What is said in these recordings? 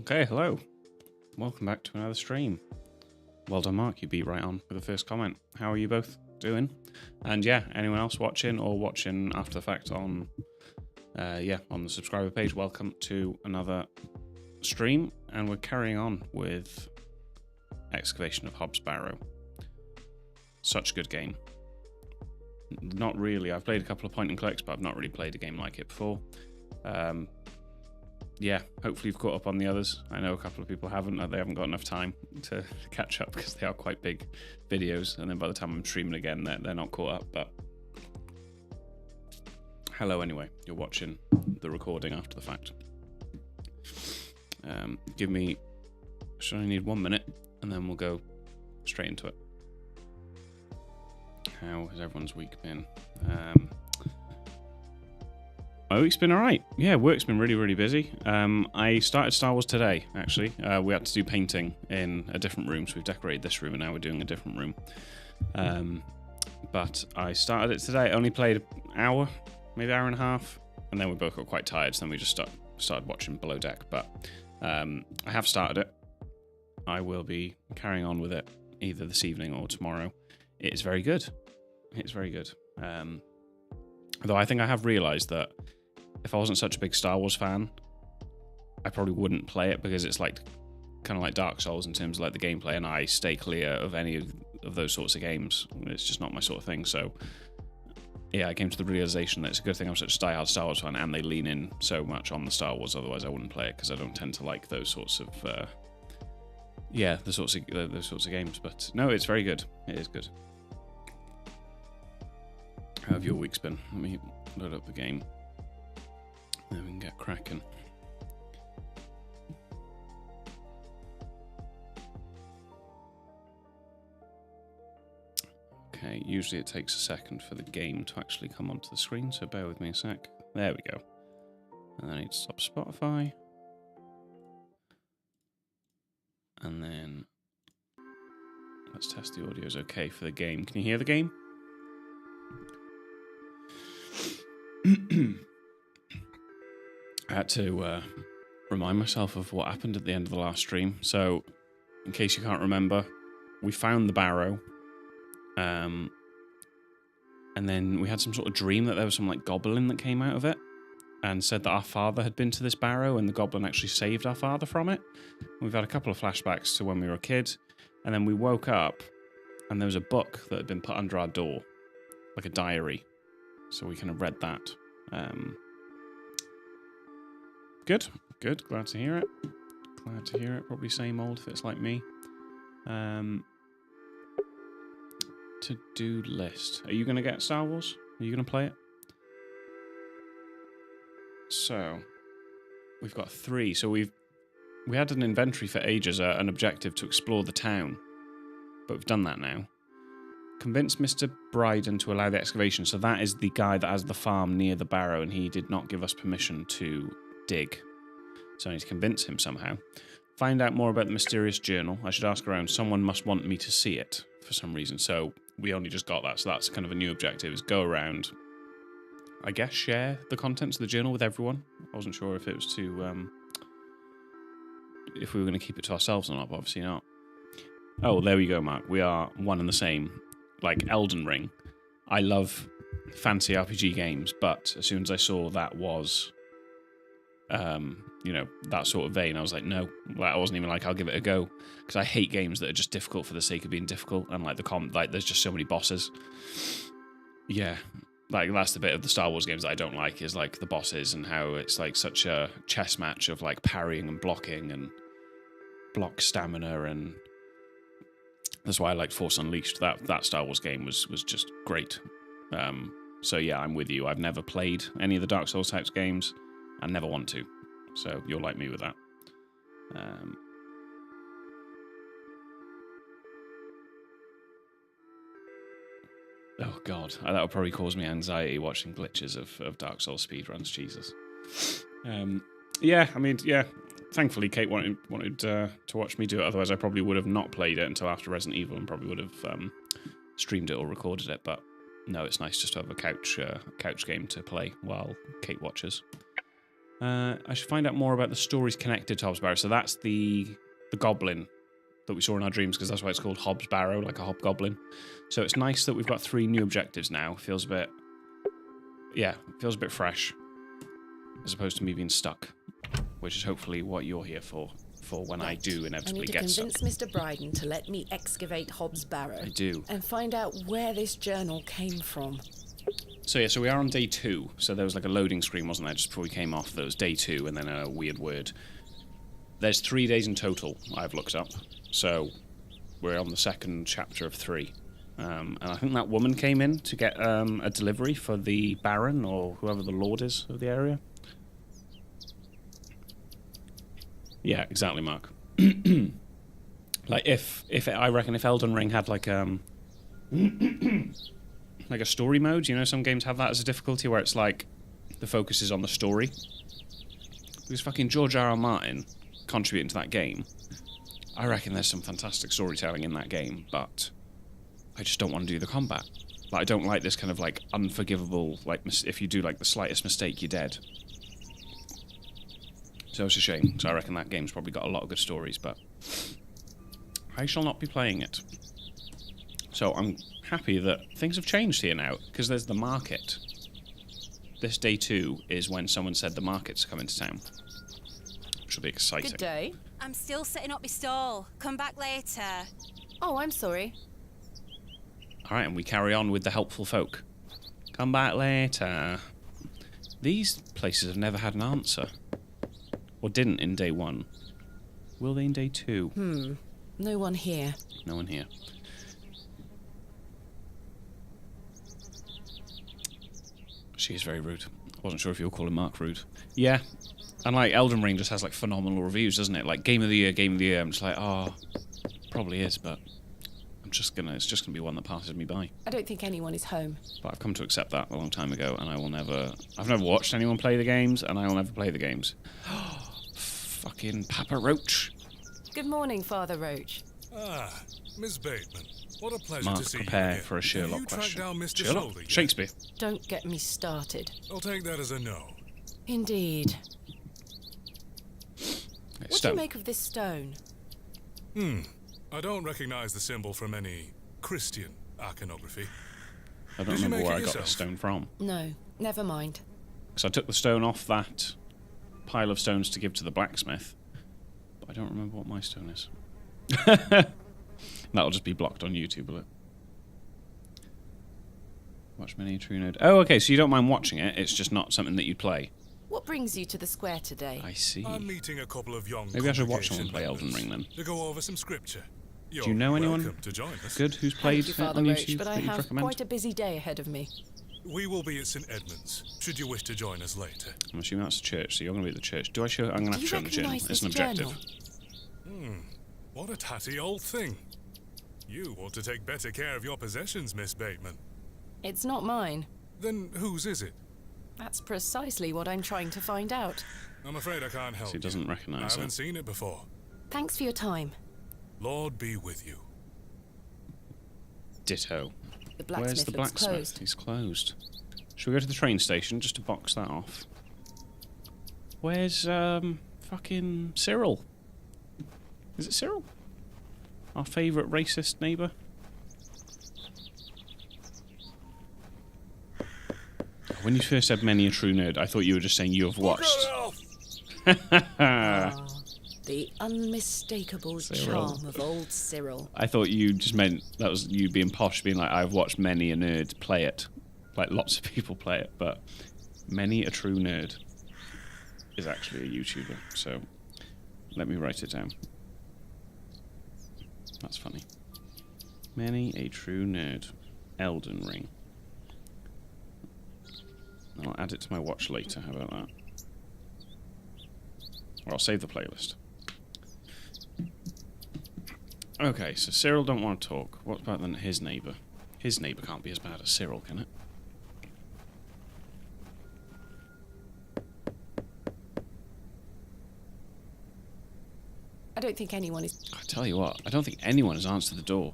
Okay, hello. Welcome back to another stream. Well done, Mark. You beat right on with the first comment. How are you both doing? And yeah, anyone else watching or watching after the fact on on the subscriber page, welcome to another stream. And we're carrying on with Excavation of Hobbs Barrow. Such a good game. Not really. I've played a couple of point and clicks, but I've not really played a game like it before. Yeah, hopefully you've caught up on the others. I know a couple of people haven't. They haven't got enough time to catch up because they are quite big videos. And then by the time I'm streaming again, they're not caught up. But hello anyway. You're watching the recording after the fact. Give me... Should I need 1 minute? And then we'll go straight into it. How has everyone's week been? My week's been alright. Yeah, work's been really, really busy. I started Star Wars today, actually. We had to do painting in a different room, so we've decorated this room and now we're doing a different room. But I started it today. I only played an hour, maybe an hour and a half, and then we both got quite tired, so then we just started watching Below Deck. But I have started it. I will be carrying on with it either this evening or tomorrow. It is very good. It's very good. Although I think I have realised that if I wasn't such a big Star Wars fan, I probably wouldn't play it because it's like kind of like Dark Souls in terms of like the gameplay, and I stay clear of any of those sorts of games. It's just not my sort of thing. So yeah, I came to the realisation that it's a good thing I'm such a diehard Star Wars fan, and they lean in so much on the Star Wars. Otherwise, I wouldn't play it because I don't tend to like those sorts of those sorts of games. But no, it's very good. It is good. How have your weeks been? Let me load up the game. Then we can get cracking. Okay, usually it takes a second for the game to actually come onto the screen, so bear with me a sec. There we go. And then I need to stop Spotify. And then let's test the audio is okay for the game. Can you hear the game? I had to remind myself of what happened at the end of the last stream. So, in case you can't remember, we found the barrow. And then we had some sort of dream that there was some like goblin that came out of it and said that our father had been to this barrow and the goblin actually saved our father from it. We've had a couple of flashbacks to when we were a kid. And then we woke up and there was a book that had been put under our door, like a diary. So we kind of read that. Good. Glad to hear it. Probably same old if it's like me. To-do list. Are you going to get Star Wars? Are you going to play it? So, we've got 3. So we had an inventory for ages, an objective to explore the town. But we've done that now. Convince Mr. Bryden to allow the excavation. So that is the guy that has the farm near the barrow, and he did not give us permission to dig. So I need to convince him somehow. Find out more about the mysterious journal. I should ask around. Someone must want me to see it for some reason. So we only just got that. So that's kind of a new objective, is go around, I guess, share the contents of the journal with everyone. I wasn't sure if it was to, if we were going to keep it to ourselves or not, but obviously not. Oh, there we go, Mark. We are one and the same. Like Elden Ring. I love fancy RPG games, but as soon as I saw that was, that sort of vein, I was like, no. Like, I wasn't even like, I'll give it a go. Because I hate games that are just difficult for the sake of being difficult, and like there's just so many bosses. Yeah. Like, that's the bit of the Star Wars games that I don't like, is like the bosses and how it's like such a chess match of like parrying and blocking and block stamina, and that's why I liked Force Unleashed. That Star Wars game was just great. So yeah, I'm with you. I've never played any of the Dark Souls types games, and never want to. So you're like me with that. Oh god, that would probably cause me anxiety watching glitches of Dark Souls speedruns. Jesus. Yeah. Thankfully, Kate wanted to watch me do it. Otherwise, I probably would have not played it until after Resident Evil, and probably would have streamed it or recorded it. But no, it's nice just to have a couch game to play while Kate watches. I should find out more about the stories connected to Hobbs Barrow. So that's the goblin that we saw in our dreams, because that's why it's called Hobbs Barrow, like a hobgoblin. So it's nice that we've got 3 new objectives now. Feels a bit... Yeah, feels a bit fresh. As opposed to me being stuck. Which is hopefully what you're here for when I do inevitably get stuck. I need to convince Mr. Bryden to let me excavate Hobbs Barrow. I do. And find out where this journal came from. So yeah, so we are on day 2. So there was like a loading screen, wasn't there, just before we came off. There was day 2 and then a weird word. There's 3 days in total, I've looked up. So we're on the 2nd chapter of 3. And I think that woman came in to get a delivery for the Baron or whoever the Lord is of the area. Yeah, exactly, Mark. Like I reckon if Elden Ring had like like a story mode, you know, some games have that as a difficulty where it's like the focus is on the story. Because fucking George R.R. Martin contributing to that game, I reckon there's some fantastic storytelling in that game, but I just don't want to do the combat. Like, I don't like this kind of like unforgivable, like if you do like the slightest mistake, you're dead. So it's a shame. So I reckon that game's probably got a lot of good stories, but I shall not be playing it. So I'm happy that things have changed here now, because there's the market. This day 2 is when someone said the market's coming to town. Which will be exciting. Good day. I'm still setting up my stall. Come back later. Oh, I'm sorry. Alright, and we carry on with the helpful folk. Come back later. These places have never had an answer. Or didn't in day 1. Will they in day 2? No one here. No one here. She is very rude. I wasn't sure if you were calling Mark rude. Yeah. And like Elden Ring just has like phenomenal reviews, doesn't it? Like Game of the Year, Game of the Year. I'm just like, oh, probably is, but it's just gonna be one that passes me by. I don't think anyone is home. But I've come to accept that a long time ago, and I've never watched anyone play the games, and I will never play the games. Fucking Papa Roach. Good morning, Father Roach. Ah, Miss Bateman. What a pleasure Mark, to see prepare you for a Sherlock question. Down Mr. Sherlock? Solder yet? Shakespeare. Don't get me started. I'll take that as a no. Indeed. What do Stone. you make of this stone? I don't recognize the symbol from any Christian iconography. I don't Did you remember make where it I got yourself? the stone from. No, never mind. Because I took the stone off that pile of stones to give to the blacksmith. But I don't remember what my stone is. That'll just be blocked on YouTube, will it? Watch many a true node. Oh, okay, so you don't mind watching it, it's just not something that you play. What brings you to the square today? I see. I'm meeting a couple of young Maybe I should watch congregation someone play Elden members Ring then. to go over some scripture. Do you know anyone welcome to join us. good who's played Thank it you, Father on Roach, YouTube but I that you'd have recommend? quite a busy day ahead of me. We will be at St. Edmund's, should you wish to join us later. I'm assuming that's a church, so you're going to be at the church. I'm going to have to show them the journal. recognise It's an this objective. journal? What a tatty old thing. You ought to take better care of your possessions, Miss Bateman. It's not mine. Then whose is it? That's precisely what I'm trying to find out. I'm afraid I can't help So he doesn't you. recognise I haven't it. seen it before. Thanks for your time. Lord be with you. Ditto. The blacksmith Where's the looks blacksmith? closed. He's closed. Should we go to the train station just to box that off? Where's fucking Cyril? Is it Cyril? Our favourite racist neighbour? When you first said many a true nerd, I thought you were just saying you have watched. Ah, the unmistakable Cyril. charm of old Cyril. I thought you just meant that was you being posh, being like, I've watched many a nerd play it. Like, lots of people play it, but many a true nerd is actually a YouTuber, so let me write it down. That's funny. Many a true nerd. Elden Ring. I'll add it to my watch later, how about that? Or I'll save the playlist. Okay, so Cyril don't want to talk. What about then his neighbour? His neighbour can't be as bad as Cyril, can it? I don't think anyone is... I tell you what, I don't think anyone has answered the door.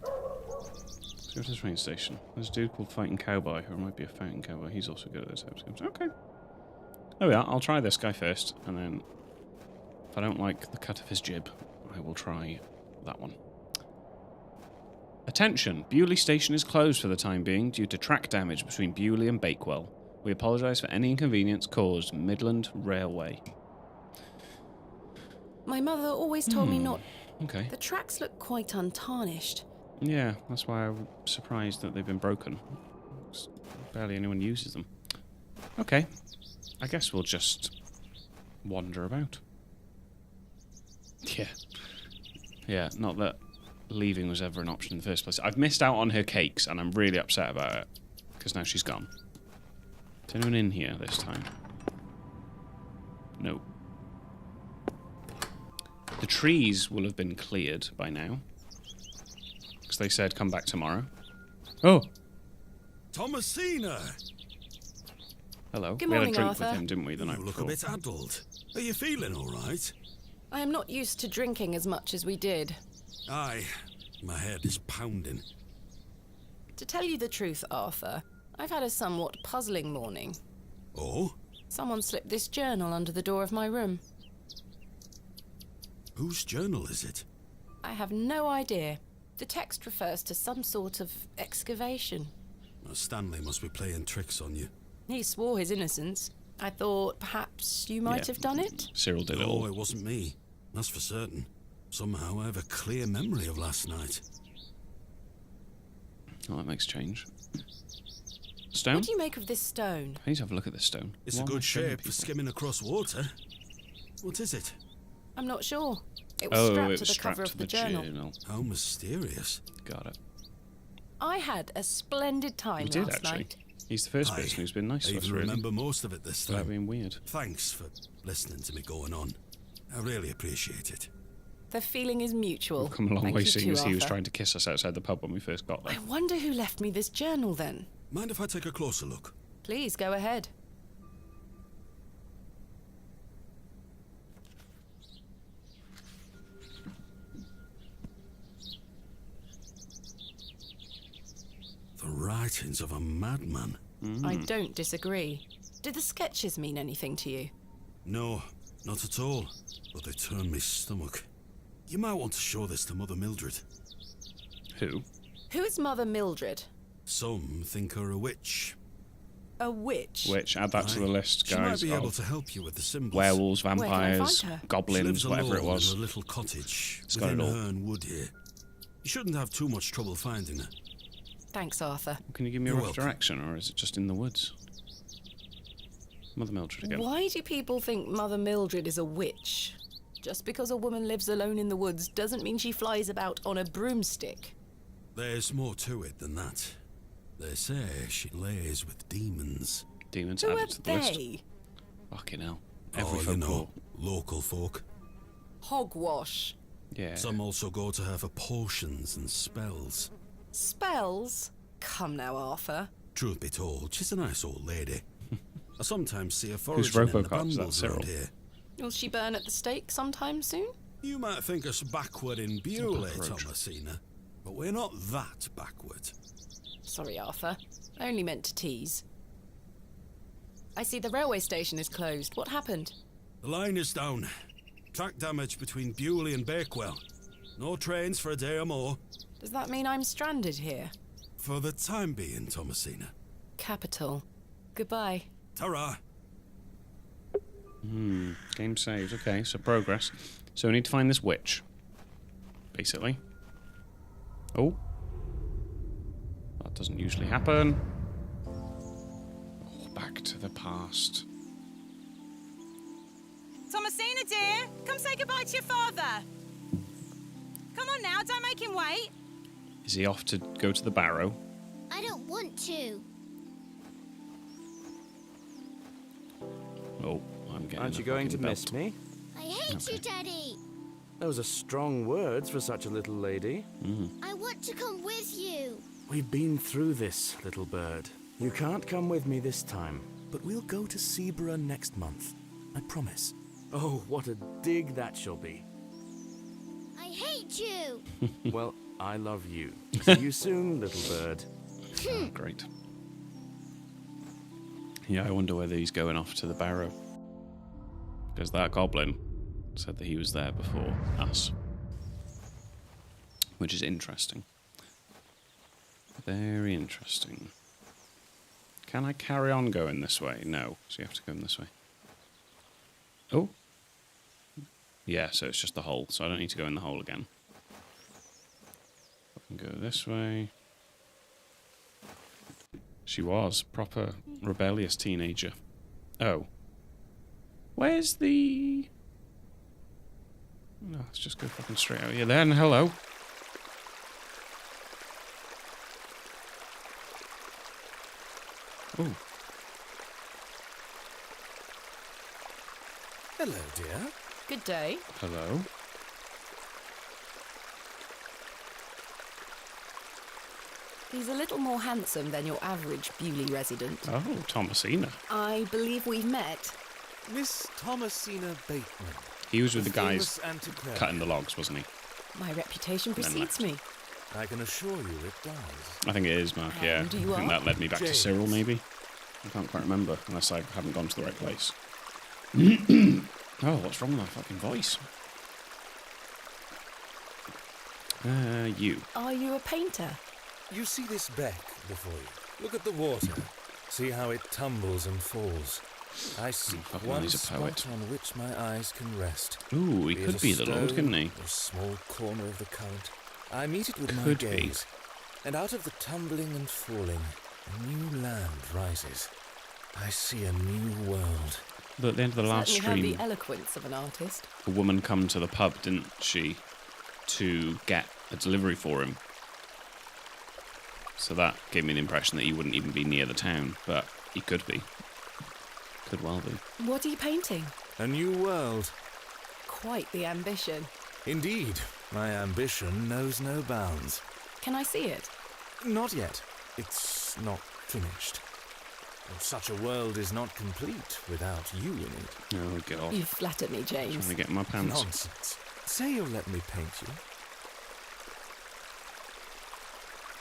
Let's go to the train station. There's a dude called Fighting Cowboy, or it might be a Fountain Cowboy. He's also good at those types of games. Okay. There we are. I'll try this guy first, and then if I don't like the cut of his jib, I will try that one. Attention! Bewley Station is closed for the time being due to track damage between Bewley and Bakewell. We apologise for any inconvenience caused. Midland Railway. My mother always told me not. Okay. The tracks look quite untarnished. Yeah, that's why I'm surprised that they've been broken. Barely anyone uses them. Okay. I guess we'll just wander about. Yeah. Yeah, not that leaving was ever an option in the first place. I've missed out on her cakes, and I'm really upset about it. Because now she's gone. Is anyone in here this time? No. The trees will have been cleared by now. Because they said come back tomorrow. Oh! Thomasina! Hello. Good We had a morning, drink Arthur. with him, didn't we, the night You look before? a bit addled. Are you feeling all right? I am not used to drinking as much as we did. Aye. My head is pounding. To tell you the truth, Arthur, I've had a somewhat puzzling morning. Oh? Someone slipped this journal under the door of my room. Whose journal is it? I have no idea. The text refers to some sort of excavation. Stanley must be playing tricks on you. He swore his innocence. I thought perhaps you might Yeah. have done it. Cyril did it No, all. it wasn't me. That's for certain. Somehow I have a clear memory of last night. Oh, that makes change. Stone? What do you make of this stone? I need to have a look at this stone. It's What a am I good showing shape for people? skimming across water. What is it? I'm not sure. It was Oh, strapped it to was the strapped cover to of the journal. How mysterious. Got it. I had a splendid time You did, last actually. night. He's the first Aye. person who's been nice I to us, even really. remember most of it this Without time. being weird. Thanks for listening to me going on. I really appreciate it. The feeling is mutual. We've come a long Thank way you seeing too, as he was Arthur. trying to kiss us outside the pub when we first got there. I wonder who left me this journal then. Mind if I take a closer look? Please go ahead. The writings of a madman. I don't disagree. Did the sketches mean anything to you? No, not at all. But they turn me stomach. You might want to show this to Mother Mildred. Who? Who is Mother Mildred? Some think her a witch. A witch? Which, add that to the Aye. list, She might guys. be able Of to help you with the symbols. werewolves, can I vampires, find her? She goblins, lives whatever it alone was. in a little cottage It's got within it all. Herne Wood here. You shouldn't have too much trouble finding her. Thanks, Arthur. Can you give me a You're rough welcome. direction, or is it just in the woods? Mother Mildred again. Why do people think Mother Mildred is a witch? Just because a woman lives alone in the woods doesn't mean she flies about on a broomstick. There's more to it than that. They say she lays with demons. Demons Who are added to the list. they? Fucking hell. Every you folk know, local folk. Hogwash. Yeah. Some also go to her for potions and spells. Spells? Come now, Arthur. Truth be told, she's a nice old lady. I sometimes see her Who's foraging in the Robocop? Is that brambles Cyril? around here. Will she burn at the stake sometime soon? You might think us backward in Bewley, Backroad. Thomasina, but we're not that backward. Sorry, Arthur. I only meant to tease. I see the railway station is closed. What happened? The line is down. Track damage between Bewley and Bakewell. No trains for a day or more. Does that mean I'm stranded here? For the time being, Thomasina. Capital. Goodbye. Ta-ra! Game saved. Okay, so progress. So we need to find this witch. Basically. Oh. That doesn't usually happen. Oh, back to the past. Thomasina, dear, come say goodbye to your father. Come on now, don't make him wait. Is he off to go to the barrow? I don't want to. Oh, I'm getting. Aren't you a going to fucking miss belt. me? I hate you, Daddy. Those are strong words for such a little lady. I want to come with you. We've been through this, little bird. You can't come with me this time. But we'll go to Seaborough next month. I promise. Oh, what a dig that shall be. I hate you. Well, I love you. See you soon, little bird. Oh, great. Yeah, I wonder whether he's going off to the barrow. Because that goblin said that he was there before us. Which is interesting. Very interesting. Can I carry on going this way? No. So you have to go in this way. Oh. Yeah, so it's just the hole. So I don't need to go in the hole again. I can go this way. She was. Proper rebellious teenager. Oh. Where's the... No, let's just go fucking straight out here then. Hello. Oh. Hello, dear. Good day. Hello. He's a little more handsome than your average Bewley resident. Oh, Thomasina. I believe we've met. Miss Thomasina Bateman. He was with the guys famous antiquarian. cutting the logs, wasn't he? My reputation then precedes left. me. I can assure you it does. I think it is, Mark, yeah. And you I think are? that led me back to James. Cyril, maybe? I can't quite remember, unless I haven't gone to the right place. Oh, what's wrong with my fucking voice? You. Are you a painter? You see this beck before you. Look at the water. See how it tumbles and falls. I seek fucking one he's a spot poet. on which my eyes can rest. Ooh, he Be it could a be the Lord, stone couldn't he? or a small corner of the current. I meet it with my Could be. gaze, and out of the tumbling and falling, a new land rises. I see a new world. But at the end of the last Certainly have stream, the eloquence of an artist. a woman come to the pub, didn't she, to get a delivery for him. So that gave me the impression that he wouldn't even be near the town, but he could be. Could well be. What are you painting? A new world. Quite the ambition. Indeed, my ambition knows no bounds. Can I see it? Not yet. It's not finished. Such a world is not complete without you in it. Oh, God. You flatter me, Trying James. to get in my pants. Nonsense. Say you'll let me paint you.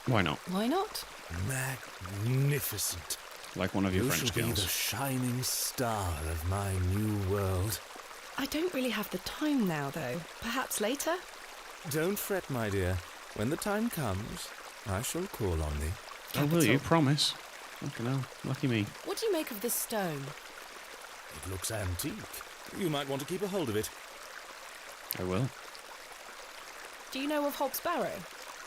Why not? Why not? Magnificent. Like one of your You French shall be the girls. shining star of my new world. I don't really have the time now, though. Perhaps later? Don't fret, my dear. When the time comes, I shall call on thee. Oh, will you? Capital. Promise? Fucking hell. Lucky me. What do you make of this stone? It looks antique. You might want to keep a hold of it. I will. Do you know of Hobbs Barrow?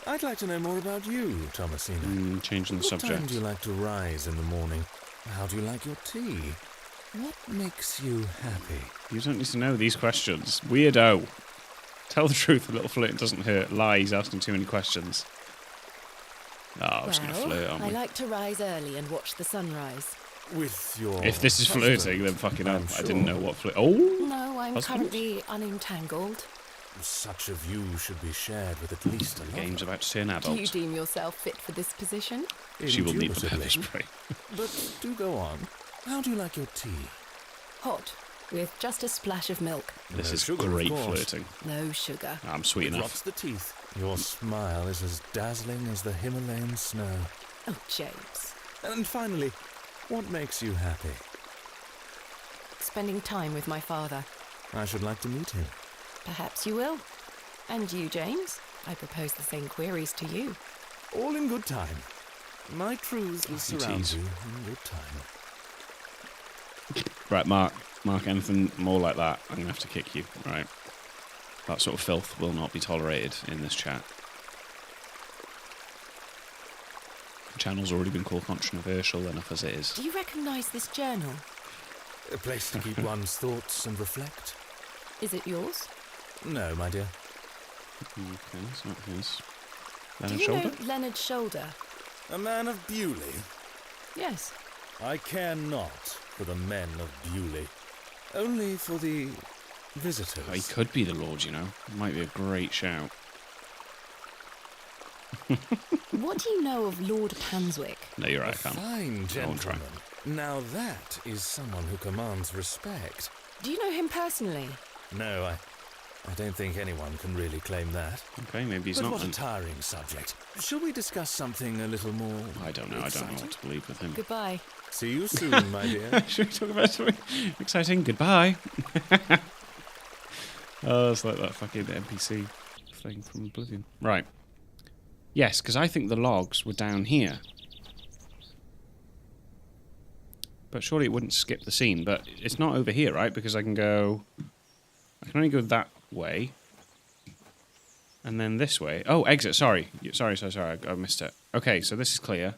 I'd like to know more about you, Thomasina. Changing the What time subject. do you like to rise in the morning? How do you like your tea? What makes you happy? You don't need to know these questions. Weirdo. Tell the truth, a little flirting doesn't hurt. Lies, asking too many questions. Oh, I was going to flirt, aren't I we? like to rise early and watch the sunrise. With your If this is husband, flirting, then fucking hell. I'm I didn't know sure. what flirt. Oh! No, I'm Husband? currently unentangled. Such a view should be shared with at least a The lover. game's about to turn Do you adult. deem yourself fit for this position? She will need the Indubitably. pepper spray. But do go on. How do you like your tea? Hot, with just a splash of milk. This No is sugar, of great course. flirting. No sugar. I'm sweet It enough. rots the teeth. Your smile is as dazzling as the Himalayan snow. Oh, James. And finally, what makes you happy? Spending time with my father. I should like to meet him. Perhaps you will. And you, James? I propose the same queries to you. All in good time. My truths will You surround tease. you in good time. Right, Mark. Mark, anything more like that, I'm going to have to kick you. Right. That sort of filth will not be tolerated in this chat. The channel's already been called controversial enough as it is. Do you recognise this journal? A place to keep one's thoughts and reflect. Is it yours? No, my dear. Okay, it's not his. Do Leonard you Shoulder? know Leonard Shoulder? A man of Bewley. Yes. I care not for the men of Bewley. Only for the visitors. Oh, he could be the Lord, you know. Might be a great shout. What do you know of Lord Panswick? No, you're right, A I can't. fine I won't try. gentleman. Now that is someone who commands respect. Do you know him personally? No, I don't think anyone can really claim that. Okay, maybe he's But not. what a Then. tiring subject. Shall we discuss something a little more I don't know. I don't know exciting? what to believe with him. Goodbye. See you soon, my dear. Should we talk about something exciting? Goodbye. Oh, it's like that fucking NPC thing from Oblivion. Right. Yes, because I think the logs were down here. But surely it wouldn't skip the scene. But it's not over here, right? Because I can go... I can only go that way. And then this way. Oh, exit. Sorry. Sorry. I missed it. Okay, so this is clear.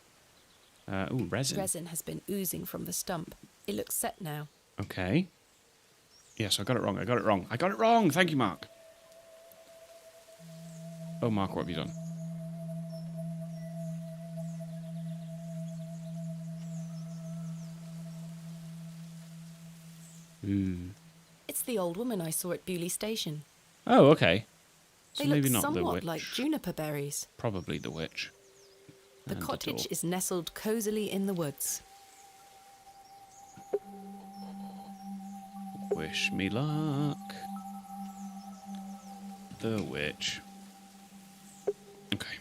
Ooh, resin. Resin has been oozing from the stump. It looks set now. Okay. Yes, I got it wrong. I got it wrong. Thank you, Mark. Oh, Mark, what have you done? Ooh. It's the old woman I saw at Bewley Station. Oh, okay. So They maybe look not the somewhat witch. like juniper berries. Probably the witch. The And the cottage door. is nestled cosily in the woods. Wish me luck. The witch. Okay.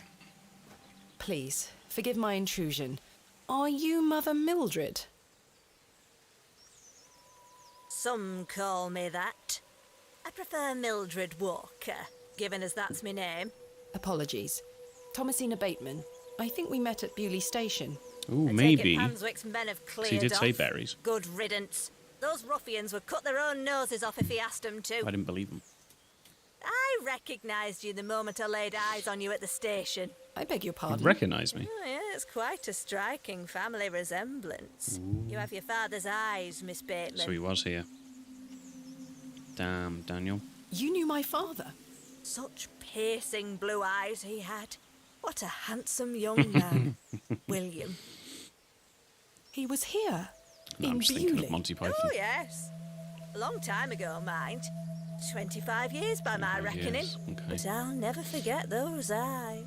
Please, forgive my intrusion. Are you Mother Mildred? Some call me that. I prefer Mildred Walker, given as that's my name. Apologies. Thomasina Bateman. I think we met at Bewley Station. Ooh, I take maybe. it Panswick's men have cleared So you did say off. berries. Good riddance. Those ruffians would cut their own noses off if he asked them to. I didn't believe him. I recognised you the moment I laid eyes on you at the station. I beg your You'd pardon. recognise me. Oh, yeah, it's quite a striking family resemblance. You have your father's eyes, Miss Bateman. So he was here. Damn, Daniel. You knew my father. Such piercing blue eyes he had. What a handsome young man. William. He was here. No, I'm in just thinking Bewley. of Monty Python. Oh, yes. A long time ago, mind. 25 years by my 25 reckoning. years, okay. But I'll never forget those eyes.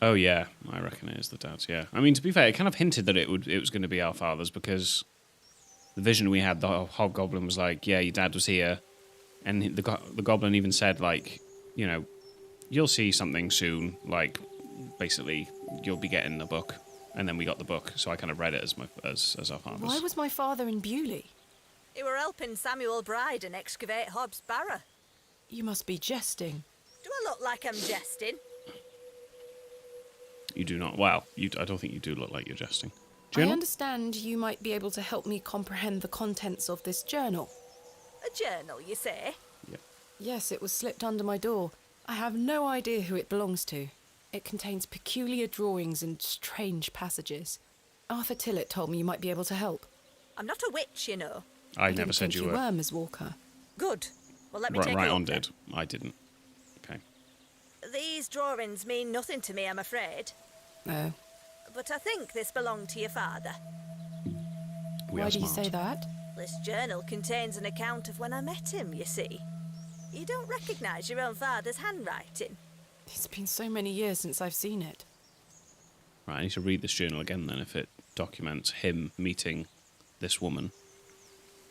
Oh yeah, I reckon it is the dad's. Yeah, I mean, to be fair, it kind of hinted that it was going to be our father's, because the vision we had, the hobgoblin was like, "Yeah, your dad was here," and the goblin even said, like, you know, you'll see something soon. Like, basically, you'll be getting the book, and then we got the book, so I kind of read it as our father's. Why was my father in Bewley? You were helping Samuel Bryden excavate Hobbs Barrow. You must be jesting. Do I look like I'm jesting? You do not. Well, I don't think you do look like you're jesting. I Journal? understand you might be able to help me comprehend the contents of this journal. A journal, you say? Yeah. Yes, it was slipped under my door. I have no idea who it belongs to. It contains peculiar drawings and strange passages. Arthur Tillett told me you might be able to help. I'm not a witch, you know. I never didn't said think you were. Miss Walker. Good. Well, let me Right, take right a on look then. did. I didn't. Okay. These drawings mean nothing to me, I'm afraid. Oh. But I think this belonged to your father. We Why are do you smart. say that? This journal contains an account of when I met him, you see. You don't recognise your own father's handwriting. It's been so many years since I've seen it. Right, I need to read this journal again then if it documents him meeting this woman.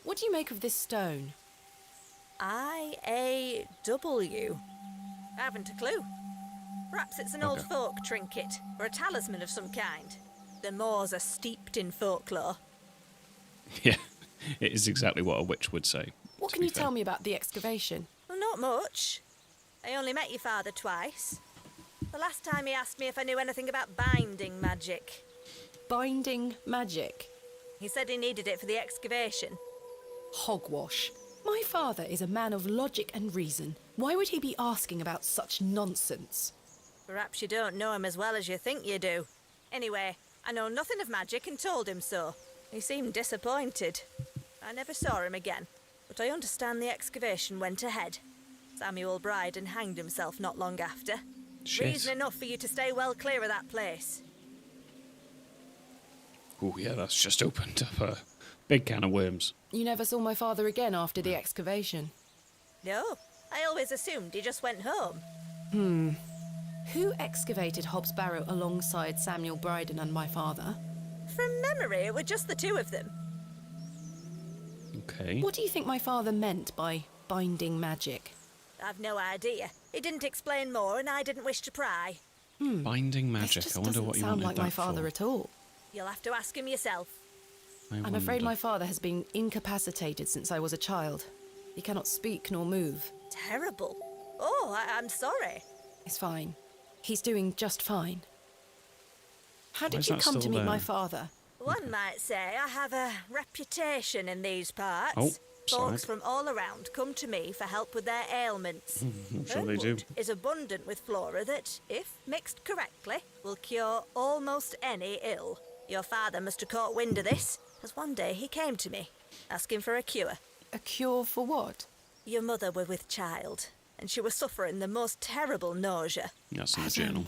What do you make of this stone? I-A-W. I haven't a clue. Perhaps it's an old Okay. folk trinket, or a talisman of some kind. The moors are steeped in folklore. Yeah, it is exactly what a witch would say. What can you tell me about the excavation? Well, not much. I only met your father twice. The last time he asked me if I knew anything about binding magic. Binding magic. He said he needed it for the excavation. Hogwash. My father is a man of logic and reason. Why would he be asking about such nonsense? Perhaps you don't know him as well as you think you do. Anyway, I know nothing of magic and told him so. He seemed disappointed. I never saw him again, but I understand the excavation went ahead. Samuel Bryden hanged himself not long after. Shit. Reason enough for you to stay well clear of that place. Oh yeah, that's just opened up a big can of worms. You never saw my father again after the excavation. No, I always assumed he just went home. Who excavated Hobbs Barrow alongside Samuel Bryden and my father? From memory, it were just the two of them. Okay. What do you think my father meant by binding magic? I've no idea. He didn't explain more, and I didn't wish to pry. Binding This magic. just I wonder doesn't what you sound wanted like that my father for. at all. You'll have to ask him yourself. I'm afraid my father has been incapacitated since I was a child. He cannot speak nor move. Terrible. Oh, I'm sorry. It's fine. He's doing just fine. How Why did is you that come still to meet there? my father? One might say I have a reputation in these parts. Oh, Folks side. from all around come to me for help with their ailments. I'm sure they do. Herb wood is abundant with flora that, if mixed correctly, will cure almost any ill. Your father must have caught wind of this, as one day he came to me, asking for a cure. A cure for what? Your mother were with child, and she was suffering the most terrible nausea. That's in the journal.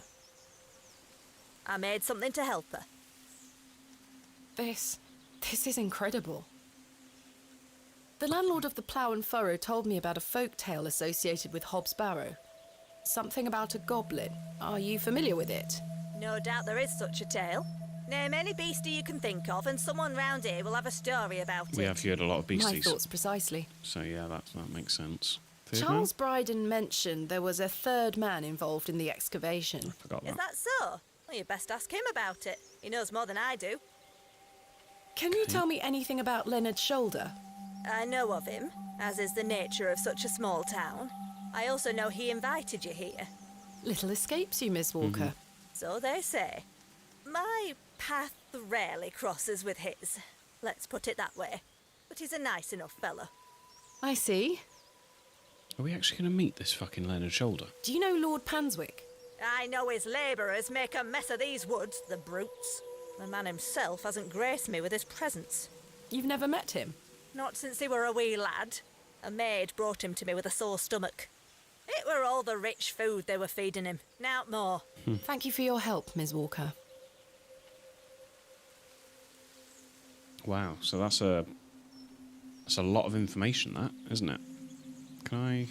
I made something to help her. This is incredible. The landlord of the Plough and Furrow told me about a folk tale associated with Hobbs Barrow. Something about a goblin. Are you familiar with it? No doubt there is such a tale. Name any beastie you can think of, and someone round here will have a story about We it. have heard a lot of My beasties. thoughts precisely. So yeah, that makes sense. Third Charles Bryden mentioned there was a third man involved in the excavation. one? Forgot Is that. that so? Well, you best ask him about it. He knows more than I do. Can you tell me anything about Leonard's shoulder? I know of him, as is the nature of such a small town. I also know he invited you here. Little escapes you, Miss Walker. So they say. My path rarely crosses with his. Let's put it that way. But he's a nice enough fellow. I see. Are we actually going to meet this fucking Leonard Shoulder? Do you know Lord Panswick? I know his labourers make a mess of these woods, the brutes. The man himself hasn't graced me with his presence. You've never met him? Not since he were a wee lad. A maid brought him to me with a sore stomach. It were all the rich food they were feeding him, nowt more. Thank you for your help, Ms. Walker. Wow, so that's a lot of information, that, isn't it? Can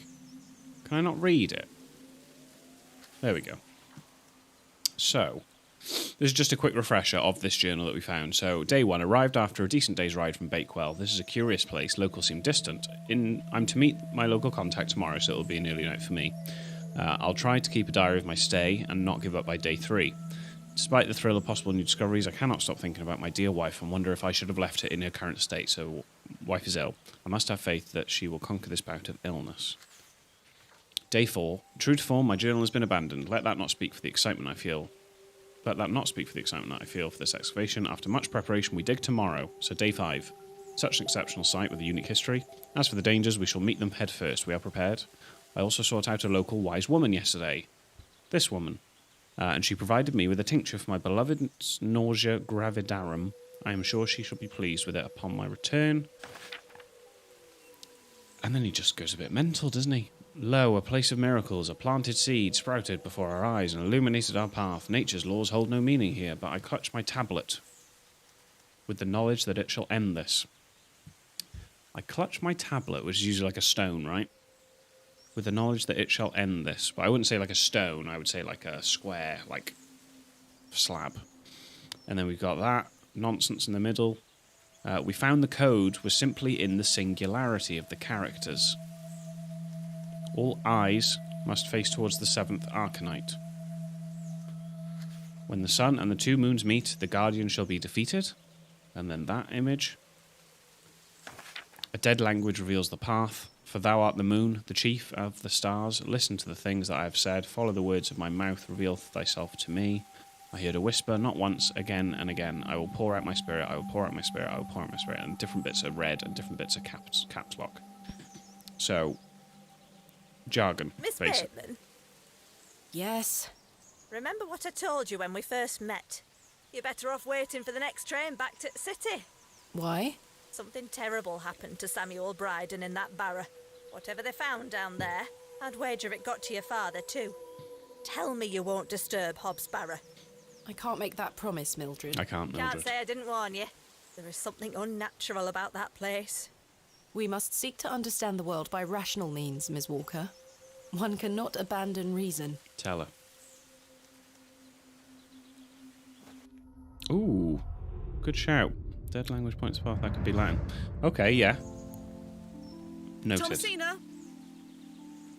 I not read it? There we go. So, this is just a quick refresher of this journal that we found. So, day 1, arrived after a decent day's ride from Bakewell. This is a curious place. Locals seem distant. I'm to meet my local contact tomorrow, so it'll be an early night for me. I'll try to keep a diary of my stay and not give up by day 3. Despite the thrill of possible new discoveries, I cannot stop thinking about my dear wife and wonder if I should have left her in her current state. So, wife is ill. I must have faith that she will conquer this bout of illness. Day 4. True to form, my journal has been abandoned. Let that not speak for the excitement I feel. Let that not speak for the excitement that I feel for this excavation. After much preparation, we dig tomorrow. So day 5. Such an exceptional site with a unique history. As for the dangers, we shall meet them head first. We are prepared. I also sought out a local wise woman yesterday. This woman. And she provided me with a tincture for my beloved nausea gravidarum. I am sure she shall be pleased with it upon my return. And then he just goes a bit mental, doesn't he? Lo, a place of miracles, a planted seed sprouted before our eyes and illuminated our path. Nature's laws hold no meaning here, but I clutch my tablet with the knowledge that it shall end this. I clutch my tablet, which is usually like a stone, right? With the knowledge that it shall end this. But I wouldn't say like a stone, I would say like a square, like slab. And then we've got that nonsense in the middle. We found the code was simply in the singularity of the characters. All eyes must face towards the 7th Arcanite. When the sun and the 2 moons meet, the guardian shall be defeated. And then that image. A dead language reveals the path. For thou art the moon, the chief of the stars. Listen to the things that I have said. Follow the words of my mouth. Reveal thyself to me. I heard a whisper, not once, again and again. I will pour out my spirit, I will pour out my spirit, I will pour out my spirit. And different bits are red and different bits are caps lock. So, jargon, Miss basically. Bateman, Yes. remember what I told you when we first met? You're better off waiting for the next train back to the city. Why? Something terrible happened to Samuel Bryden in that barrow. Whatever they found down there, I'd wager it got to your father too. Tell me you won't disturb Hobbs Barrow. I can't make that promise, Mildred. I can't, Mildred. Can't say I didn't warn you. There is something unnatural about that place. We must seek to understand the world by rational means, Ms. Walker. One cannot abandon reason. Tell her. Ooh, good shout. Dead language points path, that could be Latin. Okay, yeah. Noted. Thomasina!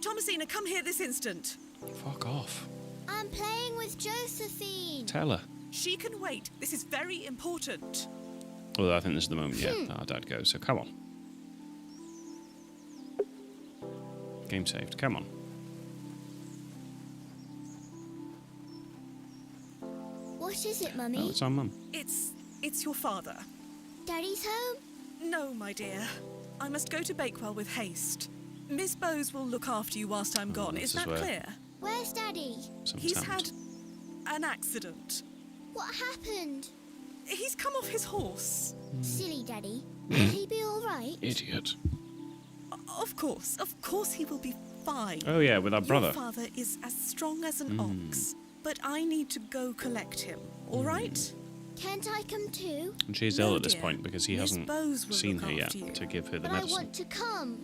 Thomasina, come here this instant. Fuck off. I'm playing with Josephine. Tell her. She can wait. This is very important. Although I think this is the moment, yeah, our dad goes. So come on. Game saved. Come on. What is it, Mummy? Oh, it's our mum. It's your father. Daddy's home? No, my dear. I must go to Bakewell with haste. Miss Bowes will look after you whilst I'm gone. this Is is that where- clear? Where's Daddy? Something's He's happened. had an accident. What happened? He's come off his horse. Silly Daddy. Will he be all right? Idiot. Of course he will be fine. Oh, yeah, with our brother. Your father is as strong as an ox, but I need to go collect him, all right? Can't I come too? And she's No, ill at this dear. point because he Miss hasn't Bowes will seen look her yet after you. to give her the But I medicine. want to come.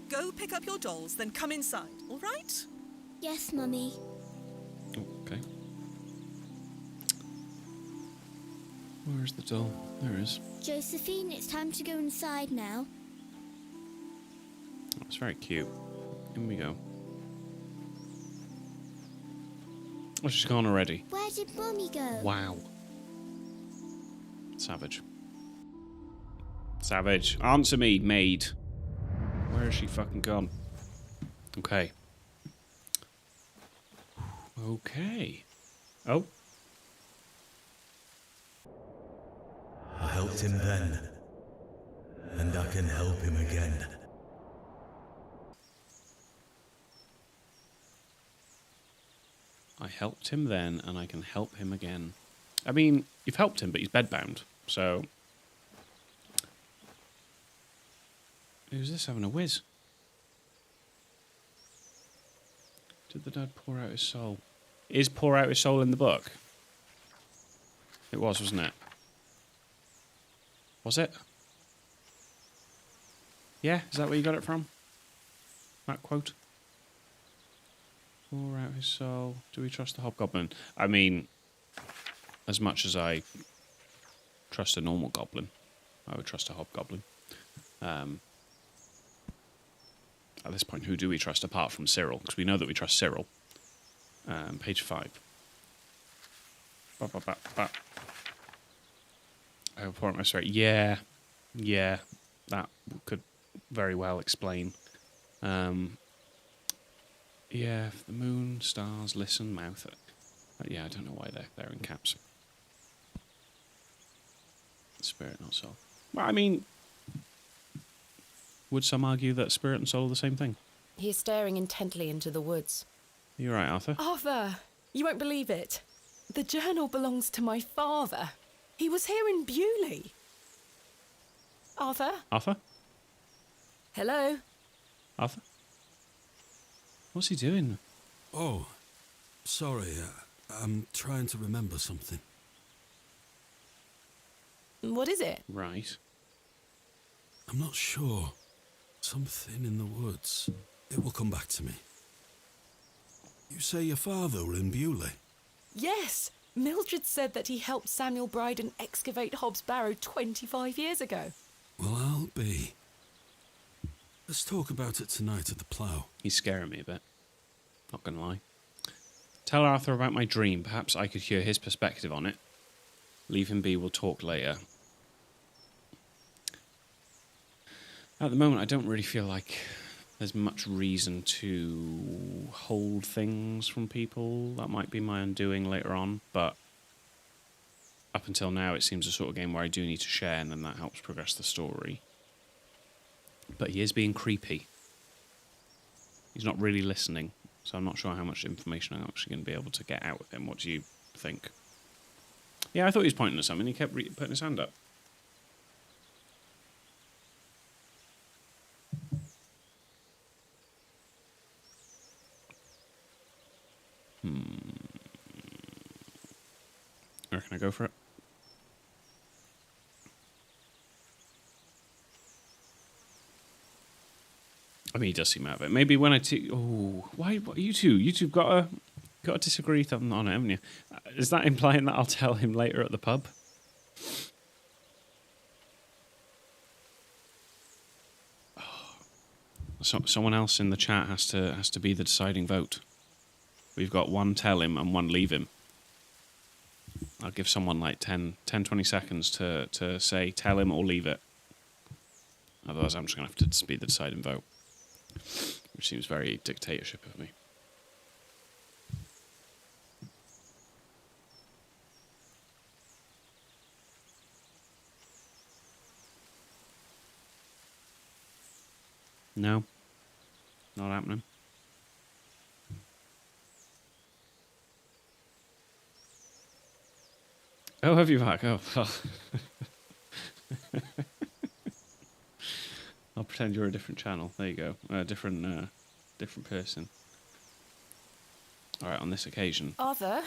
Go pick up your dolls, then come inside, all right? Yes, Mummy. Oh, okay. Where's the doll? There it is. Josephine, it's time to go inside now. Oh, it's very cute. In we go. Oh, she's gone already. Where did Mummy go? Wow. Savage. Savage. Answer me, maid. Where is she fucking gone? Okay. Okay. Oh. I helped him then, and I can help him again. I helped him then, and I can help him again. I mean, you've helped him, but he's bedbound, so... Who's this having a whiz? Did the dad pour out his soul? Is pour out his soul in the book? It was, wasn't it? Was it? Yeah, is that where you got it from? That quote? Pour out his soul. Do we trust the hobgoblin? I mean, as much as I trust a normal goblin, I would trust a hobgoblin. At this point, who do we trust apart from Cyril? Because we know that we trust Cyril. Page 5. Oh, pour out my sorry. Yeah, that could very well explain. Yeah, if the moon, stars, listen, mouth. Yeah, I don't know why they're in caps. Spirit, not soul. Well, I mean, would some argue that spirit and soul are the same thing? He is staring intently into the woods. You're right, Arthur. Arthur, you won't believe it. The journal belongs to my father. He was here in Bewley. Arthur? Arthur? Hello? Arthur? What's he doing? Oh, sorry. I'm trying to remember something. What is it? Right. I'm not sure. Something in the woods. It will come back to me. You say your father were in Bewley? Yes. Mildred said that he helped Samuel Bryden excavate Hobbs Barrow 25 years ago. Well, I'll be. Let's talk about it tonight at the plough. He's scaring me a bit. Not gonna lie. Tell Arthur about my dream. Perhaps I could hear his perspective on it. Leave him be, we'll talk later. At the moment, I don't really feel like there's much reason to hold things from people. That might be my undoing later on, but up until now, it seems a sort of game where I do need to share, and then that helps progress the story. But he is being creepy. He's not really listening, so I'm not sure how much information I'm actually going to be able to get out of him. What do you think? Yeah, I thought he was pointing at something. He kept putting his hand up. I reckon I go for it. I mean, he does seem out of it. Maybe when I why? What, you two? You two got to disagree on it, haven't you? Is that implying that I'll tell him later at the pub? So, someone else in the chat has to be the deciding vote. We've got one tell him and one leave him. I'll give someone like 10, 20 seconds to say tell him or leave it. Otherwise, I'm just going to have to be the deciding vote. Which seems very dictatorship of me. No. Not happening. Oh, have you back? Oh. I'll pretend you're a different channel. There you go. Different person. All right, on this occasion. Arthur,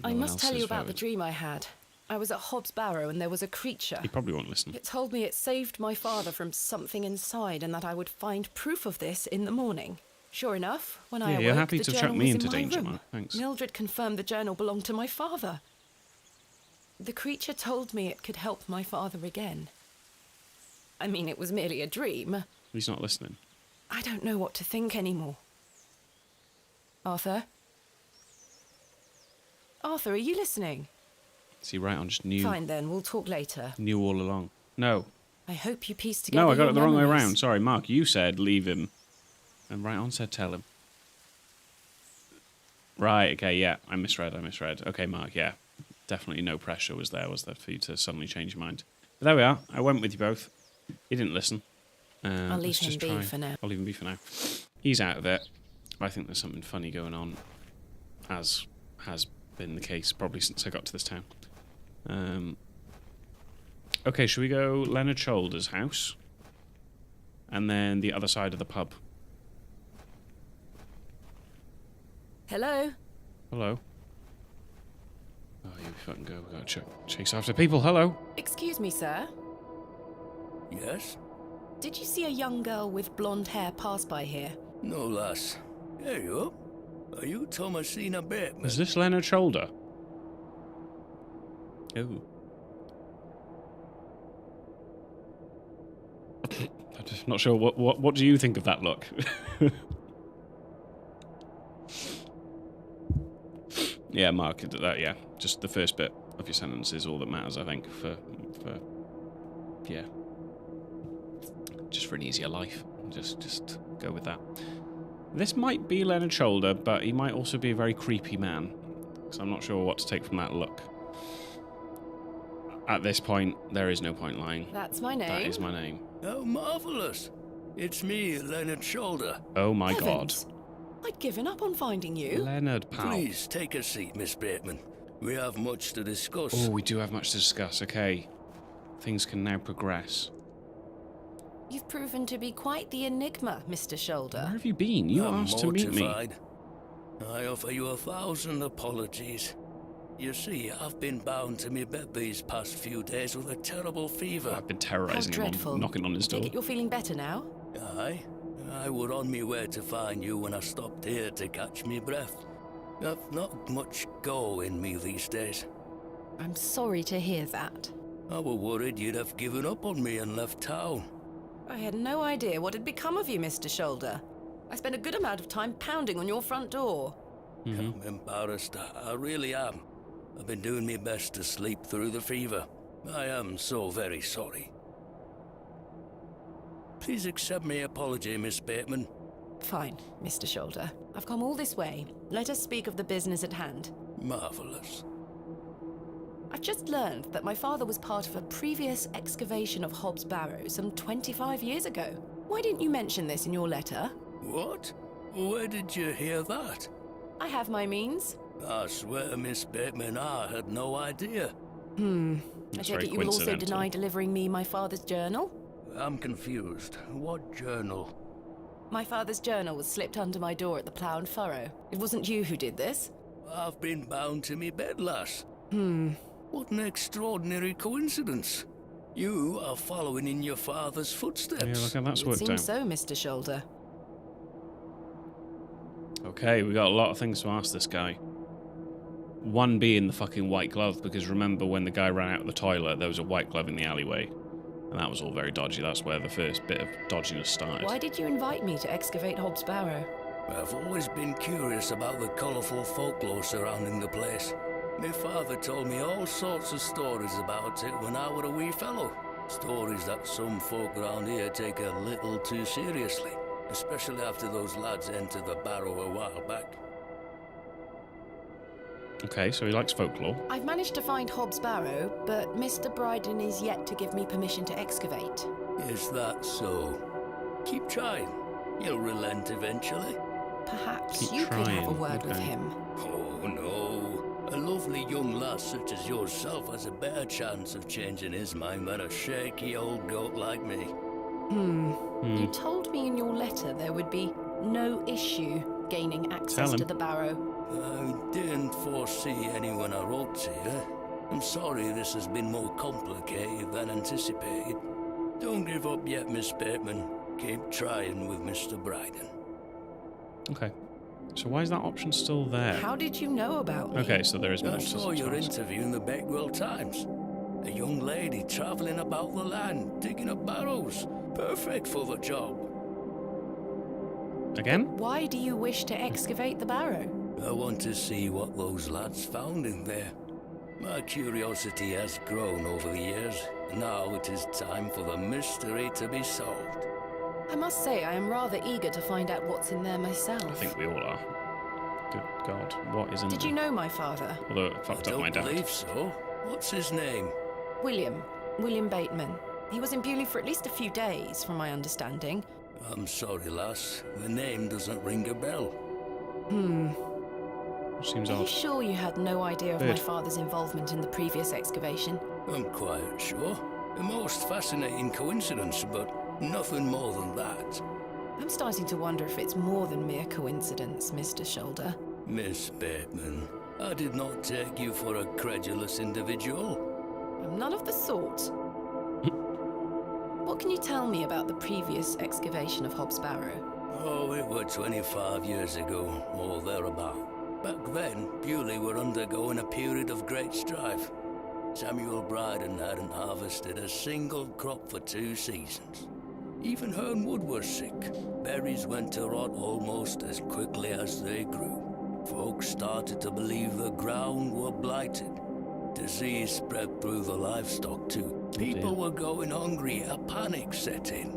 I one must else tell you is about the voted. dream I had. I was at Hobbs Barrow and there was a creature. He probably won't listen. It told me it saved my father from something inside and that I would find proof of this in the morning. Sure enough, when I Yeah, awoke, you're happy the to chuck journal me was into in my danger, room. Mark. Thanks. Mildred confirmed the journal belonged to my father. The creature told me it could help my father again. I mean, it was merely a dream. He's not listening. I don't know what to think anymore. Arthur? Arthur, are you listening? Is he right on just knew? Fine then, we'll talk later. Knew all along. No. I hope you piece together No, I got your it the wrong way memories. around. Sorry, Mark. You said leave him. And right on said tell him. Right, okay, yeah. I misread. Okay, Mark, yeah. Definitely no pressure was there for you to suddenly change your mind. But there we are. I went with you both. He didn't listen. I'll leave let's him just be try. for now. I'll leave him be for now. He's out of it. I think there's something funny going on, as has been the case probably since I got to this town. Okay, should we go Leonard Shoulder's house? And then the other side of the pub. Hello? Hello? Oh, you fucking go. We've got to chase after people. Hello? Excuse me, sir. Yes? Did you see a young girl with blonde hair pass by here? No, lass. There you are. Are you Thomasina Bateman? Is this Leonard Shoulder? Oh. I'm just not sure. What do you think of that look? Yeah, Mark. Yeah, just the first bit of your sentence is all that matters, I think. For yeah, just for an easier life. Just go with that. This might be Leonard Shoulder, but he might also be a very creepy man. So I'm not sure what to take from that look. At this point, there is no point lying. That's my name. That is my name. How marvellous. It's me, Leonard Shoulder. Oh my Heavens. I'd given up on finding god. you. Leonard, pal. Please, take a seat, Miss Bateman. We have much to discuss. Oh, we do have much to discuss. Okay. Things can now progress. You've proven to be quite the enigma, Mr. Shoulder. Where have you been? You I'm asked to meet me. mortified. I offer you 1,000 apologies. You see, I've been bound to me bed these past few days with a terrible fever. I've been How terrorising him, dreadful. knocking on his door. Take it you're feeling better now? Aye, I were on me way to find you when I stopped here to catch me breath. I've not much go in me these days. I'm sorry to hear that. I were worried you'd have given up on me and left town. I had no idea what had become of you, Mr. Shoulder. I spent a good amount of time pounding on your front door. I'm embarrassed, I really am. I've been doing my best to sleep through the fever. I am so very sorry. Please accept my apology, Miss Bateman. Fine, Mr. Shoulder. I've come all this way. Let us speak of the business at hand. Marvellous. I've just learned that my father was part of a previous excavation of Hobbs Barrow some 25 years ago. Why didn't you mention this in your letter? What? Where did you hear that? I have my means. I swear, Miss Bateman, I had no idea. I That's take very it you will also coincidental. deny delivering me my father's journal? I'm confused. What journal? My father's journal was slipped under my door at the Plough and Furrow. It wasn't you who did this. I've been bound to me bed, lass. What an extraordinary coincidence. You are following in your father's footsteps. Yeah, look how that's It worked out. seems so, Mr. Shoulder. Okay, we got a lot of things to ask this guy. One being the fucking white glove, because remember when the guy ran out of the toilet, there was a white glove in the alleyway. And that was all very dodgy. That's where the first bit of dodginess started. Why did you invite me to excavate Hobbs Barrow? I've always been curious about the colourful folklore surrounding the place. My father told me all sorts of stories about it when I was a wee fellow. Stories that some folk around here take a little too seriously, especially after those lads entered the barrow a while back. Okay, so he likes folklore. I've managed to find Hobbs Barrow, but Mr. Bryden is yet to give me permission to excavate. Is that so? Keep trying. He'll relent eventually. Perhaps Keep you could have a trying, word with okay. him. Oh, no. A lovely young lass such as yourself has a better chance of changing his mind than a shaky old goat like me. You told me in your letter there would be no issue gaining access to the barrow. I didn't foresee any when I wrote to you. I'm sorry this has been more complicated than anticipated. Don't give up yet, Miss Bateman. Keep trying with Mr. Bryden. Okay. So why is that option still there? How did you know about me? Okay, so there is more I to saw your ask. interview in the Bakewell Times. A young lady travelling about the land, digging up barrows. Perfect for the job. Again? Why do you wish to excavate the barrow? I want to see what those lads found in there. My curiosity has grown over the years. Now it is time for the mystery to be solved. I must say I am rather eager to find out what's in there myself. I think we all are. Good God, what is in Did there? you know my father? Although it fucked up my I dad. don't believe so. What's his name? William Bateman. He was in Bewley for at least a few days, from my understanding. I'm sorry, lass. The name doesn't ring a bell. Seems Are you odd. sure you had no idea of my Good. father's involvement in the previous excavation? I'm quite sure. A most fascinating coincidence, but nothing more than that. I'm starting to wonder if it's more than mere coincidence, Mr. Shoulder. Miss Bateman, I did not take you for a credulous individual. I'm none of the sort. What can you tell me about the previous excavation of Hobbs Barrow? Oh, it were 25 years ago, or thereabout. Back then, Bewley were undergoing a period of great strife. Samuel Bryden hadn't harvested a single crop for 2 seasons. Even Hernwood was sick. Berries went to rot almost as quickly as they grew. Folks started to believe the ground were blighted. Disease spread through the livestock too. People were going hungry, a panic set in.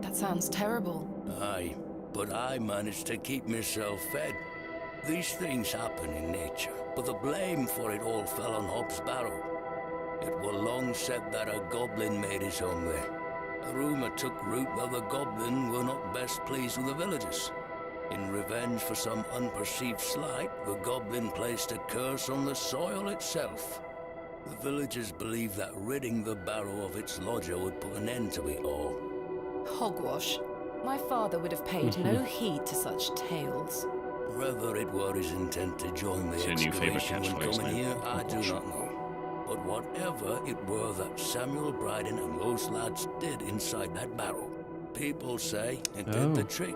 That sounds terrible. Aye, but I managed to keep myself fed. These things happen in nature, but the blame for it all fell on Hobbs Barrow. It were long said that a goblin made his home there. A rumour took root that the goblin were not best pleased with the villagers. In revenge for some unperceived slight, the goblin placed a curse on the soil itself. The villagers believed that ridding the barrow of its lodger would put an end to it all. Hogwash. My father would have paid no heed to such tales. Whether it were his intent to join the It's your new favourite excavation when catchphrase coming now. here, I do not know. But whatever it were that Samuel Bryden and those lads did inside that barrow, people say it did the trick.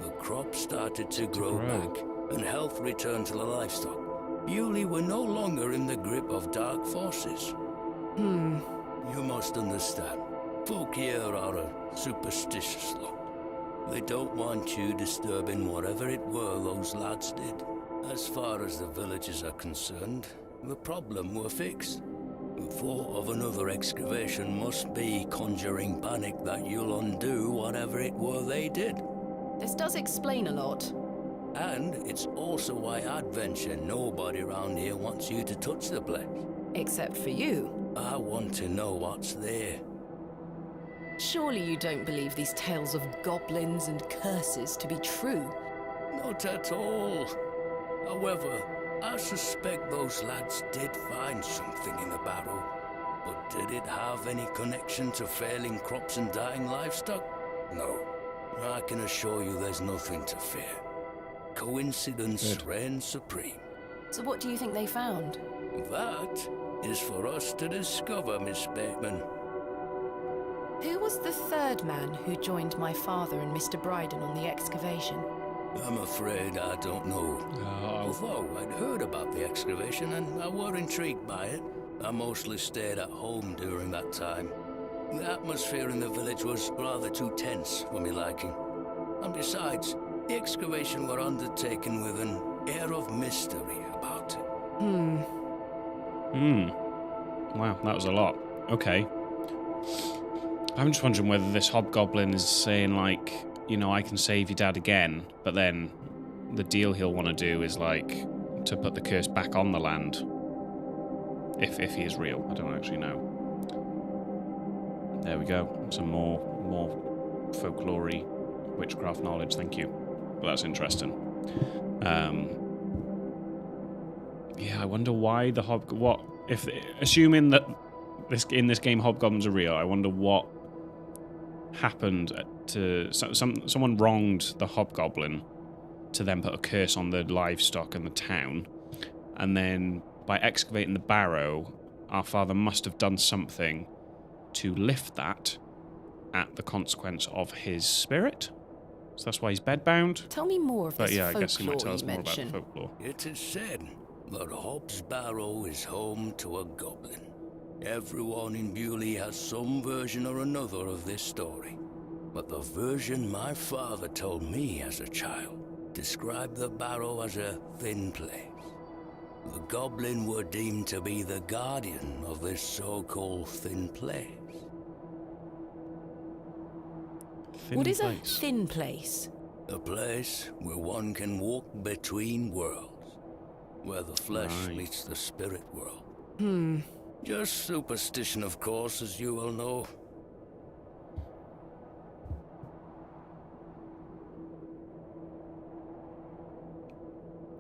The crop started to grow back, and health returned to the livestock. Bewley were no longer in the grip of dark forces. You must understand, folk here are a superstitious lot. They don't want you disturbing whatever it were those lads did. As far as the villagers are concerned, the problem were fixed. The thought of another excavation must be conjuring panic that you'll undo whatever it were they did. This does explain a lot. And it's also why I'd venture nobody around here wants you to touch the place. Except for you. I want to know what's there. Surely you don't believe these tales of goblins and curses to be true? Not at all. However, I suspect those lads did find something in the barrow. But did it have any connection to failing crops and dying livestock? No. I can assure you there's nothing to fear. Coincidence reigns supreme. So what do you think they found? That is for us to discover, Miss Bateman. Who was the third man who joined my father and Mr. Bryden on the excavation? I'm afraid I don't know. Although I'd heard about the excavation and I were intrigued by it, I mostly stayed at home during that time. The atmosphere in the village was rather too tense for me liking. And besides, The excavation were undertaken with an air of mystery about it. Wow, that was a lot. Okay. I'm just wondering whether this hobgoblin is saying, like, you know, I can save your dad again, but then the deal he'll want to do is, like, to put the curse back on the land. If he is real. I don't actually know. There we go. Some more folklore-y witchcraft knowledge. Thank you. Well, that's interesting. Yeah, I wonder why the assuming that in this game hobgoblins are real, I wonder what happened to someone wronged the hobgoblin to then put a curse on the livestock in the town, and then by excavating the barrow, our father must have done something to lift that at the consequence of his spirit. So that's why he's bedbound. Tell me more of this I folklore guess he might tell us you more about the mention. folklore. It is said that Hobbs Barrow is home to a goblin. Everyone in Bewley has some version or another of this story. But the version my father told me as a child described the barrow as a thin place. The goblin were deemed to be the guardian of this so-called thin place. What is a thin place? A place where one can walk between worlds, where the flesh meets the spirit world. Just superstition, of course, as you well know.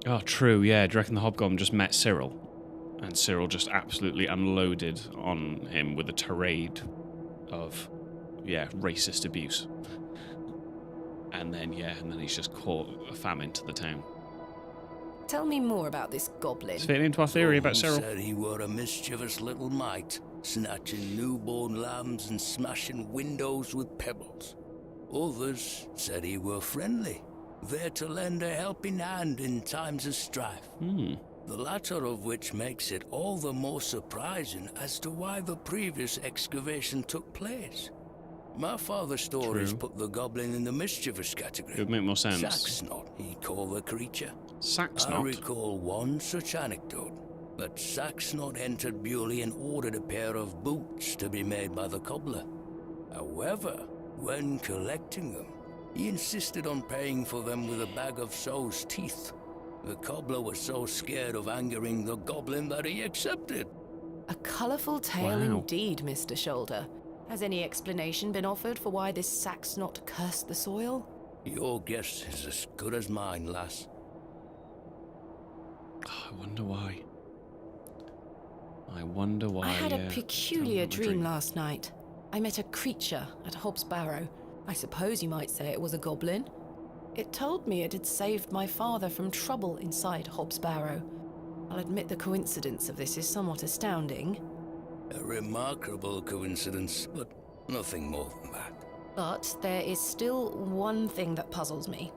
Oh, true, yeah. Do you reckon the hobgoblin just met Cyril? And Cyril just absolutely unloaded on him with a tirade of, racist abuse. And then he's just caught a famine to the town. Tell me more about this goblin. It's fitting into our theory about Cyril. Said he were a mischievous little mite, snatching newborn lambs and smashing windows with pebbles. Others said he were friendly, there to lend a helping hand in times of strife. The latter of which makes it all the more surprising as to why the previous excavation took place. My father's stories put the goblin in the mischievous category. It would make more sense. Sacksnot, he called the creature. Sacksnot? I recall one such anecdote, that Sacksnot entered Bewley and ordered a pair of boots to be made by the cobbler. However, when collecting them, he insisted on paying for them with a bag of sow's teeth. The cobbler was so scared of angering the goblin that he accepted. A colourful tale indeed, Mr. Shoulder. Has any explanation been offered for why this Sacksnot cursed the soil? Your guess is as good as mine, lass. I wonder why. I had a peculiar dream last night. I met a creature at Hobbs Barrow. I suppose you might say it was a goblin. It told me it had saved my father from trouble inside Hobbs Barrow. I'll admit the coincidence of this is somewhat astounding. A remarkable coincidence, but nothing more than that. But there is still one thing that puzzles me.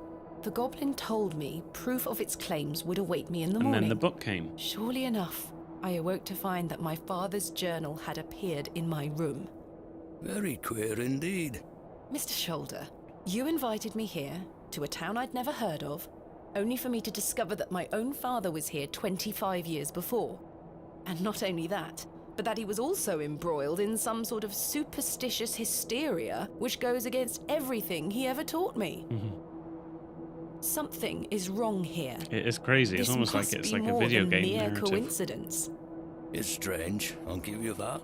The goblin told me proof of its claims would await me in the morning. And then the book came. Surely enough, I awoke to find that my father's journal had appeared in my room. Very queer indeed. Mr. Shoulder, you invited me here, to a town I'd never heard of, only for me to discover that my own father was here 25 years before. And not only that, but that he was also embroiled in some sort of superstitious hysteria which goes against everything he ever taught me. Something is wrong here. It is crazy. It's almost like it's like a video game mere narrative. Coincidence. It's strange, I'll give you that.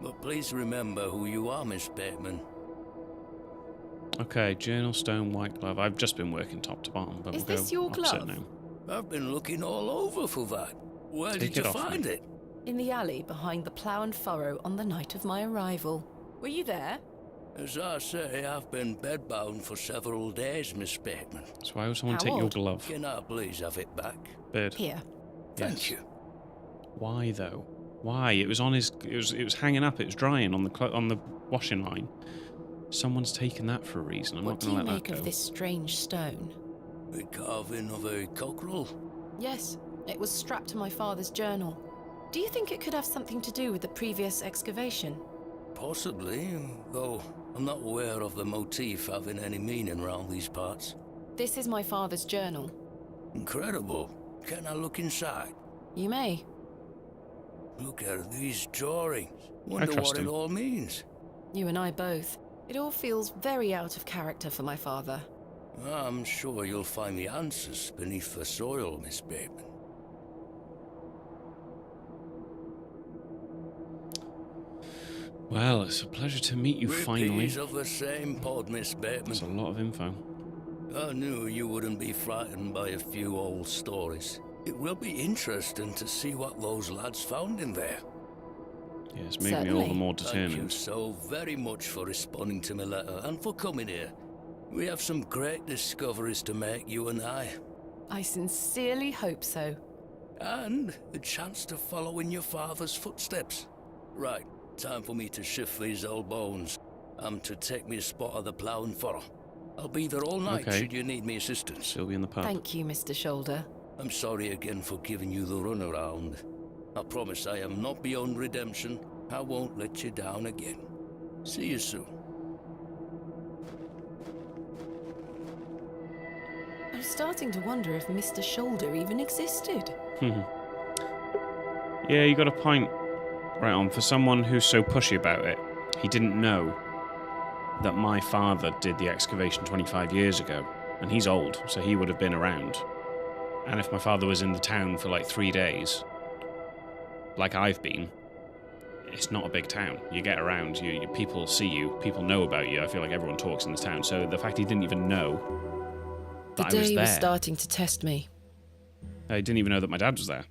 But please remember who you are, Miss Bateman. Okay, journal, stone, white glove. I've just been working top to bottom, but Is we'll this go your opposite glove? now. I've been looking all over for that. Where did you find it? In the alley behind the plough and furrow on the night of my arrival. Were you there? As I say, I've been bedbound for several days, Miss Bateman. So why would someone take your glove? Can I please have it back? Bird. Here. Thank you. Why though? Why? It was on his. It was hanging up. It was drying on the washing line. Someone's taken that for a reason. I'm What not do going you to let make that go. of this strange stone? The carving of a cockerel? Yes, it was strapped to my father's journal. Do you think it could have something to do with the previous excavation? Possibly, though I'm not aware of the motif having any meaning around these parts. This is my father's journal. Incredible. Can I look inside? You may. Look at these drawings. I Wonder trust what it him. all means. You and I both. It all feels very out of character for my father. I'm sure you'll find the answers beneath the soil, Miss Bateman. Well, it's a pleasure to meet you finally. Repeats of the same pod, Miss Bateman. That's a lot of info. I knew you wouldn't be frightened by a few old stories. It will be interesting to see what those lads found in there. Yeah, it's made me all the more Thank you determined. so very much for responding to my letter and for coming here. We have some great discoveries to make, you and I. I sincerely hope so. And the chance to follow in your father's footsteps. Right, time for me to shift these old bones. I'm to take me a spot of the ploughing furrow. I'll be there all night Okay. should you need me assistance. She'll be in the pub. Thank you, Mr. Shoulder. I'm sorry again for giving you the runaround. I promise I am not beyond redemption. I won't let you down again. See you soon. I'm starting to wonder if Mr. Shoulder even existed. Yeah, you got a point. Right on. For someone who's so pushy about it, he didn't know that my father did the excavation 25 years ago. And he's old, so he would have been around. And if my father was in the town for like 3 days, like I've been, it's not a big town. You get around, people see you, people know about you. I feel like everyone talks in this town. So the fact he didn't even know The that I was day there. was starting to test me. I didn't even know that my dad was there.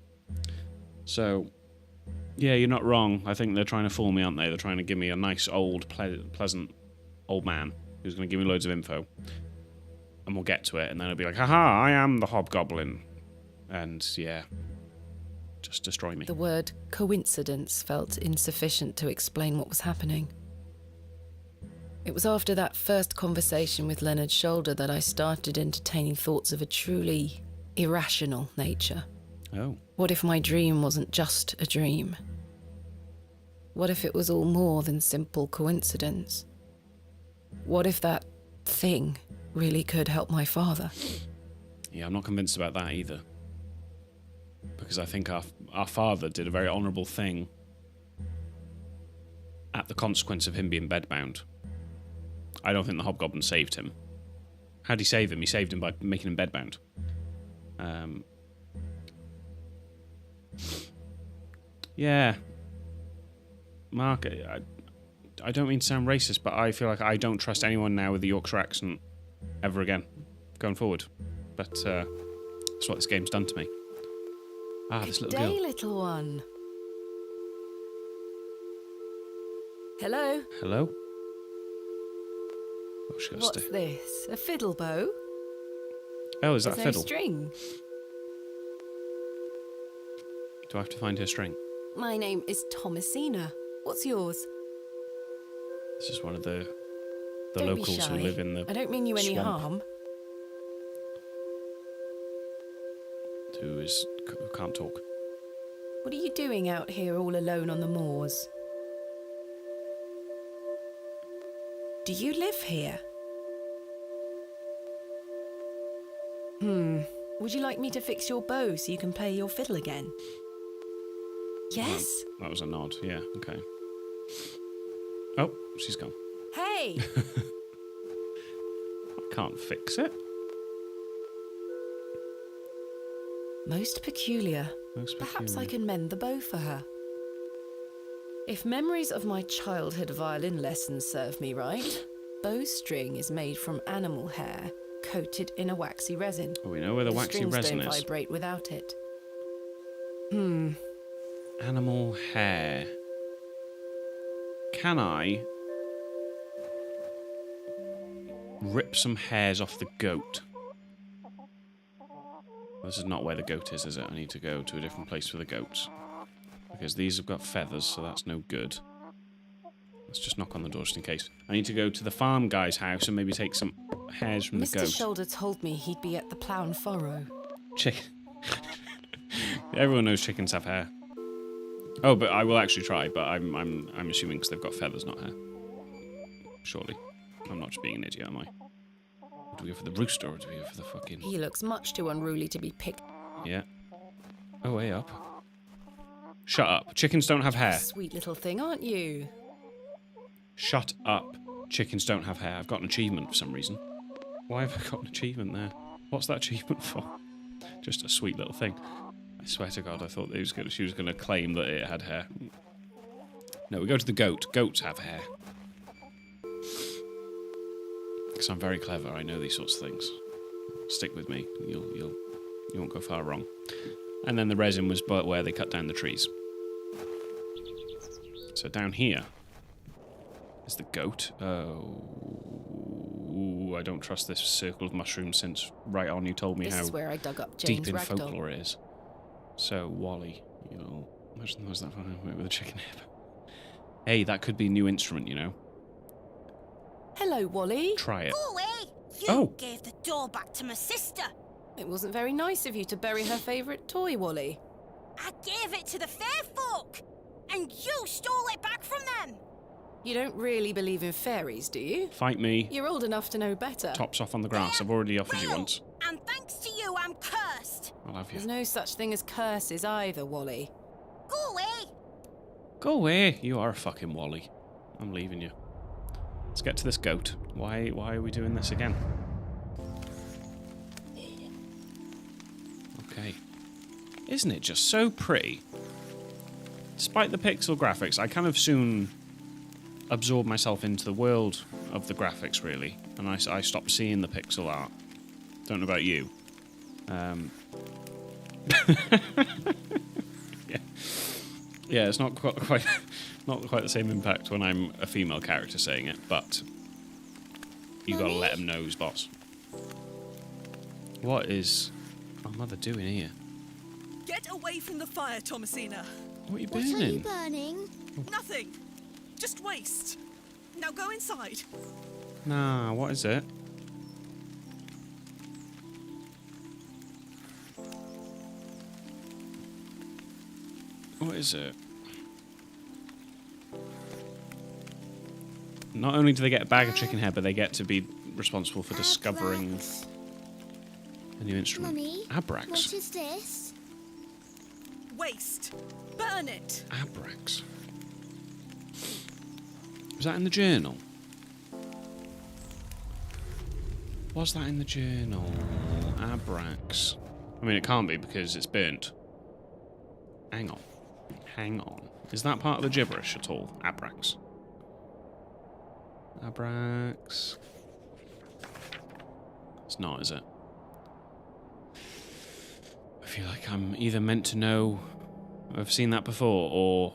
So, yeah, you're not wrong. I think they're trying to fool me, aren't they? They're trying to give me a nice, old, pleasant old man who's going to give me loads of info. And we'll get to it, and then it'll be like, haha, I am the hobgoblin. And, yeah, just destroy me. The word coincidence felt insufficient to explain what was happening. It was after that first conversation with Leonard Shoulder that I started entertaining thoughts of a truly irrational nature. Oh. What if my dream wasn't just a dream? What if it was all more than simple coincidence? What if that thing really could help my father? Yeah, I'm not convinced about that either. Because I think our father did a very honourable thing at the consequence of him being bedbound. I don't think the hobgoblin saved him. How'd he save him? He saved him by making him bedbound. Yeah. Mark, I don't mean to sound racist, but I feel like I don't trust anyone now with the Yorkshire accent ever again, going forward. But that's what this game's done to me. Ah, this Good little day, girl. little one. Hello? Hello? Oh, she got What's this? A fiddle bow? Oh, is that There's a fiddle? no string. Do I have to find her string? My name is Thomasina. What's yours? This is one of the Don't be locals who shy. live in the I don't mean you any swamp. harm. Who can't talk. What are you doing out here all alone on the moors? Do you live here? Would you like me to fix your bow so you can play your fiddle again? Yes? That was a nod, yeah, okay. Oh, she's gone. Hey! I can't fix it. Most peculiar. Most Perhaps I peculiar. can mend the bow for her. If memories of my childhood violin lessons serve me right, bowstring is made from animal hair coated in a waxy resin. Oh, we know where the waxy strings resin don't is. vibrate without it. Animal hair. Can I rip some hairs off the goat? This is not where the goat is it? I need to go to a different place for the goats. Because these have got feathers, so that's no good. Let's just knock on the door just in case. I need to go to the farm guy's house and maybe take some hairs from the Mr. goat. Shoulder told me he'd be at the plough and furrow. Chicken. Everyone knows chickens have hair. Oh, but I will actually try. But I'm assuming because they've got feathers, not hair. Surely, I'm not just being an idiot, am I? Do we go for the rooster or do we go for the fucking... He looks much too unruly to be picked. Yeah. Oh, way up. Shut up. Chickens don't have hair. Sweet little thing, aren't you? Shut up. Chickens don't have hair. I've got an achievement for some reason. Why have I got an achievement there? What's that achievement for? Just a sweet little thing. I swear to God, I thought she was going to claim that it had hair. No, we go to the goat. Goats have hair. Because I'm very clever. I know these sorts of things. Stick with me. You won't go far wrong. And then the resin was where they cut down the trees. So down here is the goat. Oh, I don't trust this circle of mushrooms since right on you told me this how is where I dug up James deep in Ragdoll. folklore it is. So Wally, you'll imagine there was that fun with a chicken hip. Hey, that could be a new instrument, you know. Hello, Wally. Try it. Go away! You Oh. gave the doll back to my sister. It wasn't very nice of you to bury her favourite toy, Wally. I gave it to the fair folk, and you stole it back from them. You don't really believe in fairies, do you? Fight me. You're old enough to know better. Tops off on the grass. I've already offered you once. And thanks to you, I'm cursed. I'll have you. There's no such thing as curses either, Wally. Go away. Go away. You are a fucking Wally. I'm leaving you. Let's get to this goat. Why are we doing this again? Okay. Isn't it just so pretty? Despite the pixel graphics, I kind of soon absorb myself into the world of the graphics, really. And I stopped seeing the pixel art. Don't know about you. Yeah, it's not quite the same impact when I'm a female character saying it, but you gotta let them know who's boss. What is our mother doing here? Get away from the fire, Thomasina. What are you What are you burning? burning? Nothing. Just waste. Now go inside. Nah, what is it? What is it? Not only do they get a bag of chicken hair, but they get to be responsible for discovering Abrax. a new instrument. Mummy, Abrax. what is this? Waste. Burn it. Abrax. Was that in the journal? Was that in the journal? Abrax. I mean, it can't be because it's burnt. Hang on. Hang on. Is that part of the gibberish at all? Abrax. Abrax. It's not, is it? I feel like I'm either meant to know I've seen that before, or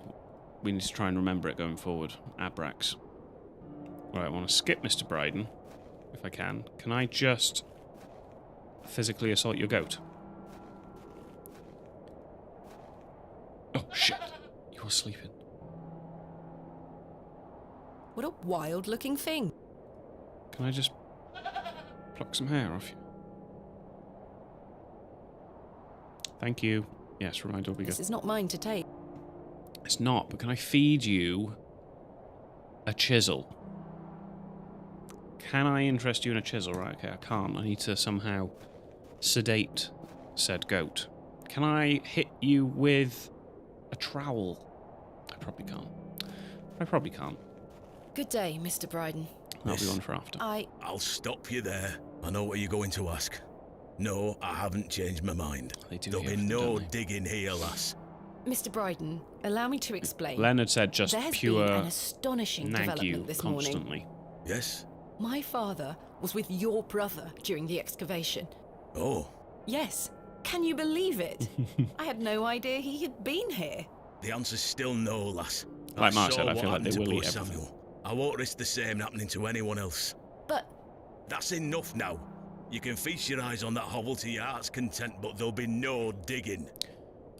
we need to try and remember it going forward. Abrax. Right, I want to skip Mr. Bryden, if I can. Can I just physically assault your goat? Oh, shit. You are sleeping. What a wild-looking thing. Can I just pluck some hair off you? Thank you. Yes, reminder will be good. This is not mine to take. It's not, but can I feed you a chisel? Can I interest you in a chisel? Right, okay, I can't. I need to somehow sedate said goat. Can I hit you with a trowel? I probably can't. I probably can't. Good day, Mr. Bryden. That'll be one for after. I'll stop you there. I know what you're going to ask. No, I haven't changed my mind. They do There'll hear be from, no don't they? digging here, lass. Mr. Bryden, allow me to explain. Leonard said just There's pure been an astonishing nag you development this morning. constantly. Yes? My father was with your brother during the excavation. Oh, Yes. Can you believe it? I had no idea he had been here. the answer's still no, lass. Like Mark saw said, I what feel like happened they to will poor eat everything. Samuel. I won't risk the same happening to anyone else. But That's enough now. You can feast your eyes on that hovel to your heart's content, but there'll be no digging.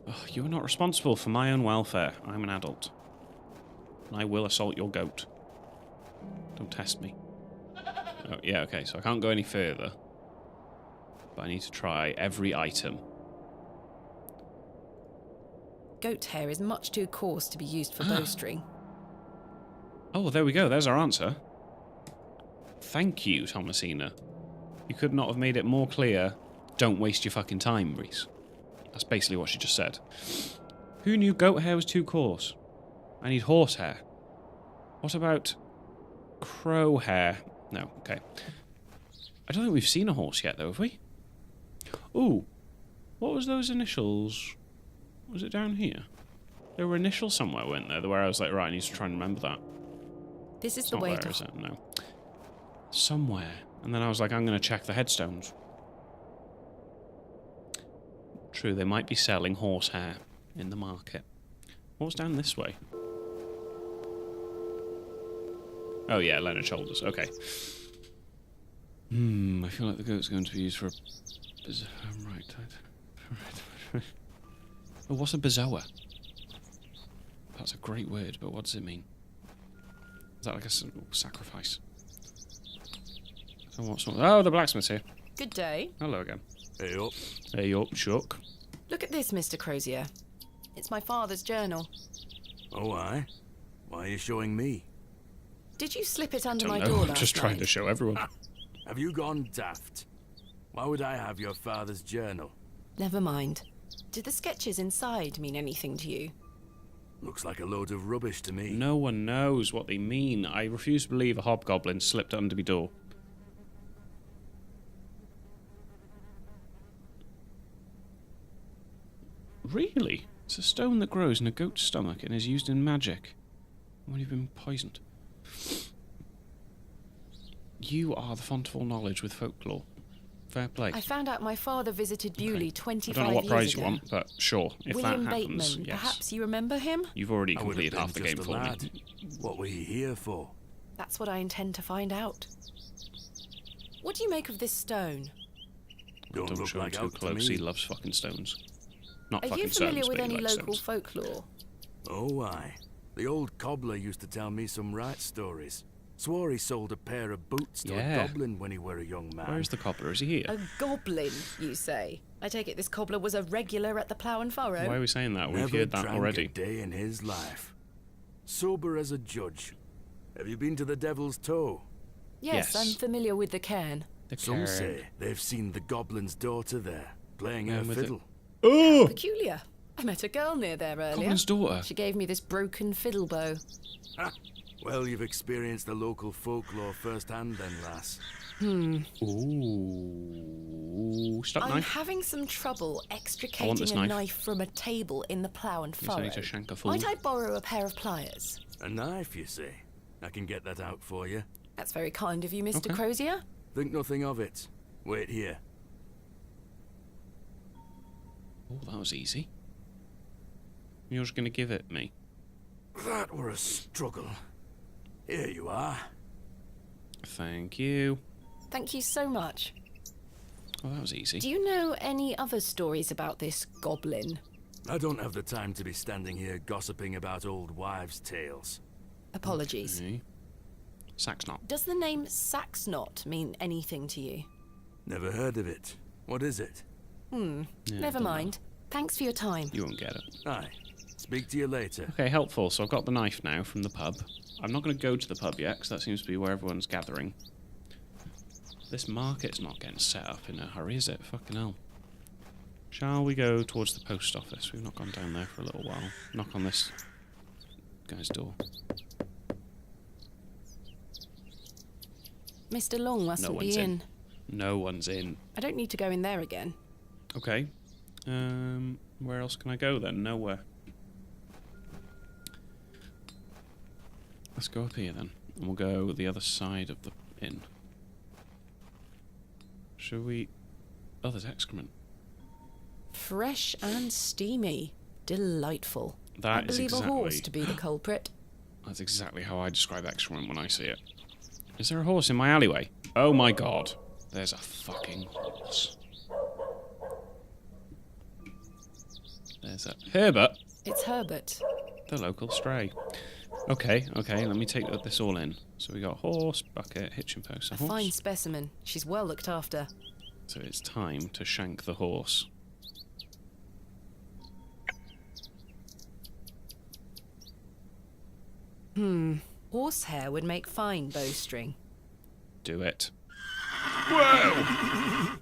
Oh, you are not responsible for my own welfare. I'm an adult. And I will assault your goat. Don't test me. Oh, yeah, okay, so I can't go any further. But I need to try every item. goat hair is much too coarse to be used for bowstring. Oh, there we go. There's our answer. Thank you, Thomasina. You could not have made it more clear. Don't waste your fucking time, Reese. That's basically what she just said. Who knew goat hair was too coarse? I need horse hair. What about crow hair? No, okay. I don't think we've seen a horse yet, though, have we? Ooh, what was those initials? Was it down here? There were initials somewhere, weren't there? Where I was like, right, I need to try and remember that. This is It's the not way there, to... is it? No. Somewhere. And then I was like, I'm going to check the headstones. True, they might be selling horse hair in the market. What's down this way? Oh yeah, Leonard Shoulders. Okay. I feel like the goat's going to be used for a... Right. Oh, what's a bezoar? That's a great word, but what does it mean? Is that like a sacrifice? So what's one? Oh, the blacksmith's here. Good day. Hello again. Hey up. Hey up, Chuck. Look at this, Mr. Crozier. It's my father's journal. Oh, aye? Why are you showing me? Did you slip it under Don't my know. door I'm last just trying night? to show everyone. Have you gone daft? Why would I have your father's journal? Never mind. Did the sketches inside mean anything to you? Looks like a load of rubbish to me. No one knows what they mean. I refuse to believe a hobgoblin slipped under my door. Really? It's a stone that grows in a goat's stomach and is used in magic. When you've been poisoned. You are the font of all knowledge with folklore. Fair play. I found out my father visited Bewley 25 years ago. I don't know what prize you want, but sure, if William that happens, Bateman, yes. perhaps you remember him? You've already I would have completed half the been game just a for me. lad. What were you here for? That's what I intend to find out. What do you make of this stone? Don't look show him like too out to close. me. He loves fucking stones. Not Are fucking you familiar stones, with but he any likes local stones. folklore? Oh, aye. The old cobbler used to tell me some right stories. Swore he sold a pair of boots to a goblin when he were a young man. Where's the cobbler? Is he here? A goblin, you say? I take it this cobbler was a regular at the Plough and Furrow? Why are we saying that? We've Never heard that drank already. a day in his life. Sober as a judge. Have you been to the Devil's Toe? Yes, Yes. I'm familiar with the cairn. Some say they've seen the goblin's daughter there, playing her with fiddle. Oh! Peculiar. I met a girl near there earlier. Goblin's daughter? She gave me this broken fiddle bow. Ha! Well, you've experienced the local folklore firsthand then, lass. Ooh. Stop I'm knife. having some trouble this extricating a knife. knife from a table in the Plough and Yes, I Furrow. need to shank a fool. Might I borrow a pair of pliers? A knife, you say? I can get that out for you. That's very kind of you, Mr. Okay. Crozier. Think nothing of it. Wait here. Oh, that was easy. You're just going to give it me. That were a struggle. Here you are. Thank you. Thank you so much. Oh, that was easy. Do you know any other stories about this goblin? I don't have the time to be standing here gossiping about old wives' tales. Apologies. Okay. Saxnot. Does the name Saxnot mean anything to you? Never heard of it. What is it? Yeah, Never don't mind. Thanks for your time. You won't get it. Aye. Speak to you later. Okay, helpful. So I've got the knife now from the pub. I'm not going to go to the pub yet, because that seems to be where everyone's gathering. This market's not getting set up in a hurry, is it? Fucking hell. Shall we go towards the post office? We've not gone down there for a little while. Knock on this guy's door. Mr. Long No mustn't one's be in. No one's in. I don't need to go in there again. Okay. Where else can I go then? Nowhere. Let's go up here then. And we'll go the other side of the inn. Shall we... Oh, there's excrement. Fresh and steamy. Delightful. That I is believe a horse exactly- to be the culprit. That's exactly how I describe excrement when I see it. Is there a horse in my alleyway? Oh my god. There's a fucking horse. There's a... Herbert! It's Herbert. The local stray. Okay, let me take this all in. So we got horse, bucket, hitching post, A horse. fine specimen. She's well looked after. So it's time to shank the horse. Horsehair would make fine bowstring. Do it. Whoa!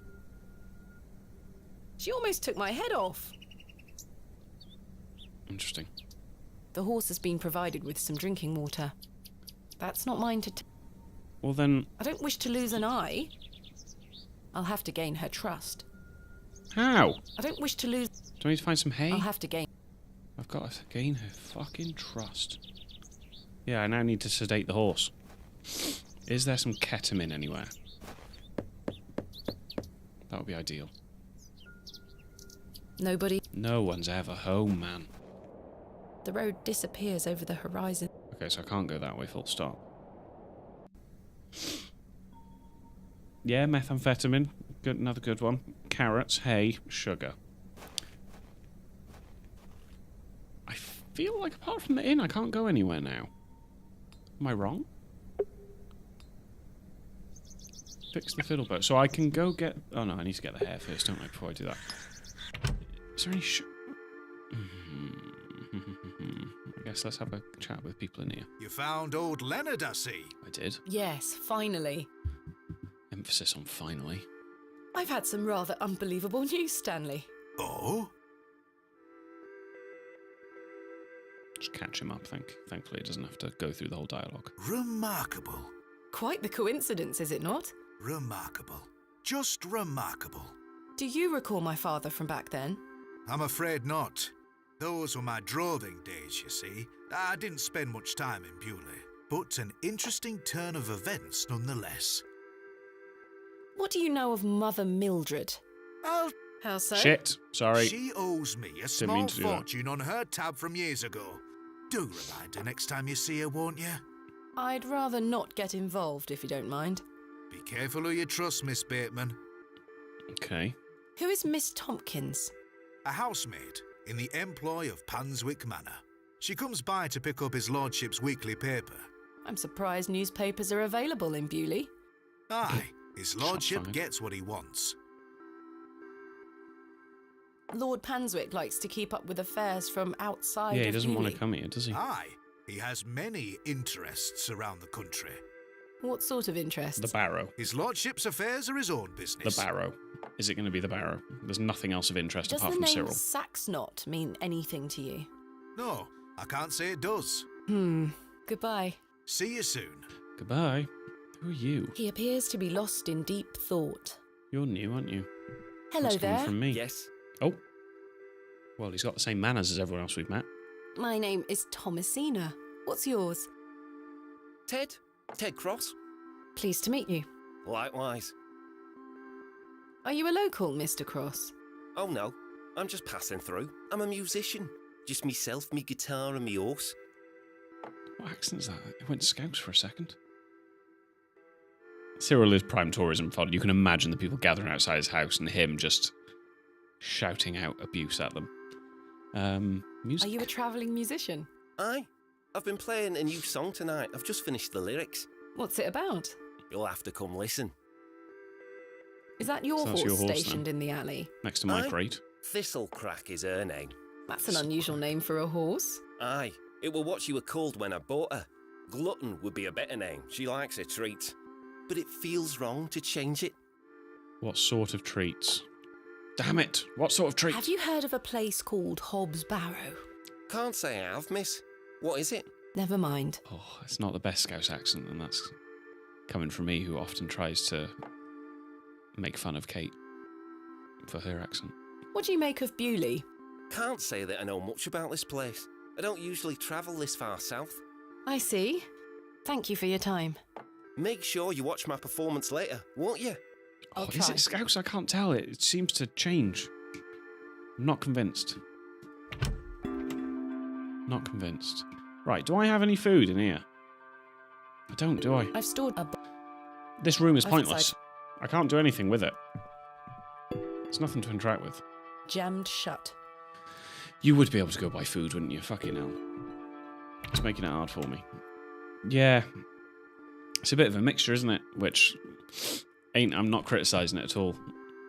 She almost took my head off. Interesting. The horse has been provided with some drinking water. That's not mine to Well then... I don't wish to lose an eye. I'll have to gain her trust. How? I don't wish to lose... Do I need to find some hay? I'll have to gain... I've got to gain her fucking trust. Yeah, I now need to sedate the horse. Is there some ketamine anywhere? That would be ideal. Nobody... No one's ever home, man. The road disappears over the horizon. Okay, so I can't go that way, full stop. Yeah, methamphetamine. Good, another good one. Carrots, hay, sugar. I feel like apart from the inn, I can't go anywhere now. Am I wrong? Fix the fiddle boat. So I can go get... Oh no, I need to get the hair first, don't I, before I do that. Is there any I guess let's have a chat with people in here. You found old Leonard, I see. I did. Yes, finally. Emphasis on finally. I've had some rather unbelievable news, Stanley. Oh? Just catch him up, thankfully it doesn't have to go through the whole dialogue. Remarkable. Quite the coincidence, is it not? Remarkable. Just remarkable. Do you recall my father from back then? I'm afraid not. Those were my droving days, you see. I didn't spend much time in Bewley, but an interesting turn of events nonetheless. What do you know of Mother Mildred? How so? Shit, sorry. She owes me a small fortune on her tab from years ago. Do remind her next time you see her, won't you? I'd rather not get involved, if you don't mind. Be careful who you trust, Miss Bateman. Okay. Who is Miss Tompkins? A housemaid in the employ of Panswick Manor. She comes by to pick up his lordship's weekly paper. I'm surprised newspapers are available in Bewley. Aye, his lordship gets what he wants. Lord Panswick likes to keep up with affairs from outside Yeah, he of doesn't want to Bewley. come here, does he? Aye, he has many interests around the country. What sort of interests? The Barrow. His lordship's affairs are his own business. The Barrow. Is it going to be the Barrow? There's nothing else of interest Does apart the from name Cyril. Saxnot mean anything to you? No, I can't say it does. Goodbye. See you soon. Goodbye. Who are you? He appears to be lost in deep thought. You're new, aren't you? Hello What's coming there. from me? Yes. Oh. Well, he's got the same manners as everyone else we've met. My name is Thomasina. What's yours? Ted? Ted Cross? Pleased to meet you. Likewise. Are you a local, Mr. Cross? Oh no, I'm just passing through. I'm a musician. Just myself, me guitar and me horse. What accent's that? It went Scouse for a second. Cyril is prime tourism fodder. You can imagine the people gathering outside his house and him just shouting out abuse at them. Music. Are you a travelling musician? Aye. I've been playing a new song tonight. I've just finished the lyrics. What's it about? You'll have to come listen. Is that your So that's horse your horse, stationed then? in the alley? Next to my Aye. crate. Thistlecrack is her name. That's an unusual name for a horse. Aye. It were what she were called when I bought her. Glutton would be a better name. She likes her treats. But it feels wrong to change it. What sort of treats? Damn it! What sort of treats? Have you heard of a place called Hobbs Barrow? Can't say I have, miss. What is it? Never mind. Oh, it's not the best Scouse accent, and that's coming from me, who often tries to make fun of Kate for her accent. What do you make of Bewley? Can't say that I know much about this place. I don't usually travel this far south. I see. Thank you for your time. Make sure you watch my performance later, won't you? I'll Is try. it Scouse? I can't tell. It seems to change. I'm not convinced. Not convinced. Right, do I have any food in here? I don't, do I? I've stored a... This room is I've pointless. inside- I can't do anything with it. There's nothing to interact with. jammed shut. You would be able to go buy food, wouldn't you? Fucking hell. It's making it hard for me. Yeah. It's a bit of a mixture, isn't it? Which I'm not criticising it at all.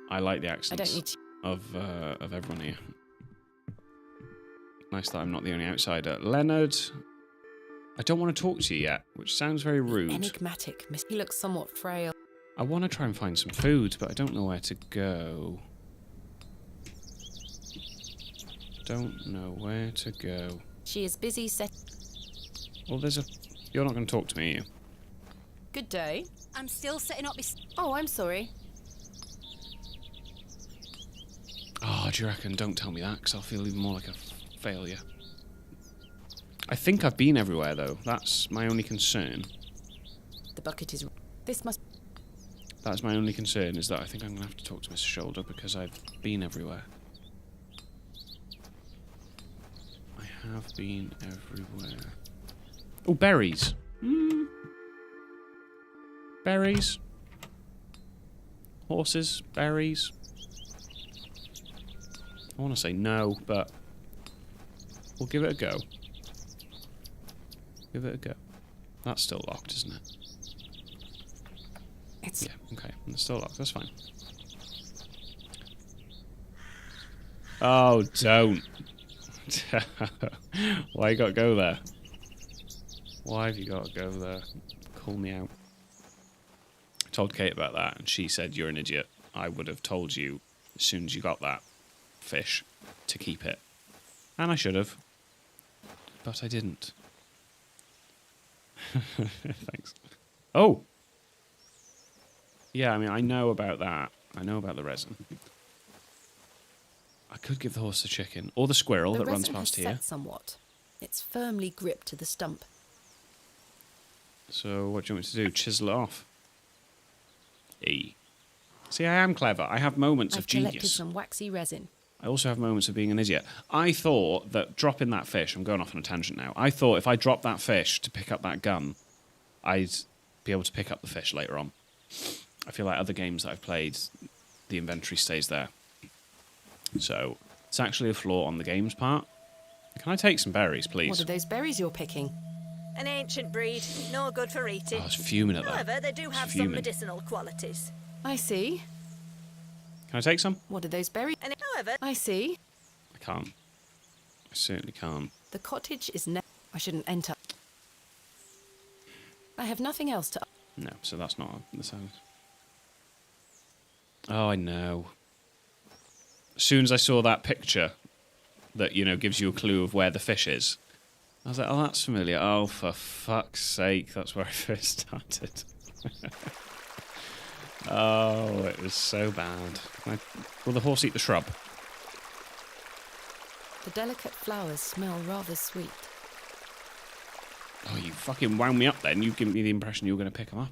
I like the I accents don't need to... of everyone here. Nice that I'm not the only outsider. Leonard, I don't want to talk to you yet, which sounds very rude. Enigmatic, miss. He looks somewhat frail. I want to try and find some food, but I don't know where to go. Don't know where to go. She is busy set. Well, there's a... You're not going to talk to me, are you? Good day. I'm still setting up this. Oh, I'm sorry. Oh, do you reckon? Don't tell me that, because I'll feel even more like a failure. I think I've been everywhere, though. That's my only concern. The bucket is... This must... That's my only concern, is that I think I'm going to have to talk to Mr. Shoulder, because I've been everywhere. I have been everywhere. Oh, berries. Berries. Horses. Berries. I want to say no, but we'll give it a go. Give it a go. That's still locked, isn't it? Yeah, okay. It's still locked. That's fine. Oh, don't. Why you got to go there? Why have you got to go there? Call me out. I told Kate about that, and she said, you're an idiot. I would have told you as soon as you got that fish to keep it. And I should have. But I didn't. Thanks. Oh! Yeah, I mean, I know about that. I know about the resin. I could give the horse the chicken. Or the squirrel that runs past here. Set somewhat. It's firmly gripped to the stump. So what do you want me to do? Chisel it off? See, I am clever. I have moments of genius. I've collected some waxy resin. I also have moments of being an idiot. I thought that dropping that fish... I'm going off on a tangent now. I thought if I dropped that fish to pick up that gun, I'd be able to pick up the fish later on. I feel like other games that I've played, the inventory stays there. So, it's actually a flaw on the game's part. Can I take some berries, please? What are those berries you're picking? An ancient breed, no good for eating. I was fuming at that. However, they do have some medicinal qualities. I see. Can I take some? What are those berries? And however, I see. I can't. I certainly can't. The cottage is I shouldn't enter. I have nothing else to... No, so that's not the sound. Oh, I know. As soon as I saw that picture that, you know, gives you a clue of where the fish is, I was like, oh, that's familiar. Oh, for fuck's sake, that's where I first started. Oh, it was so bad. Will the horse eat the shrub? The delicate flowers smell rather sweet. Oh, you fucking wound me up then. You've given me the impression you were going to pick them up.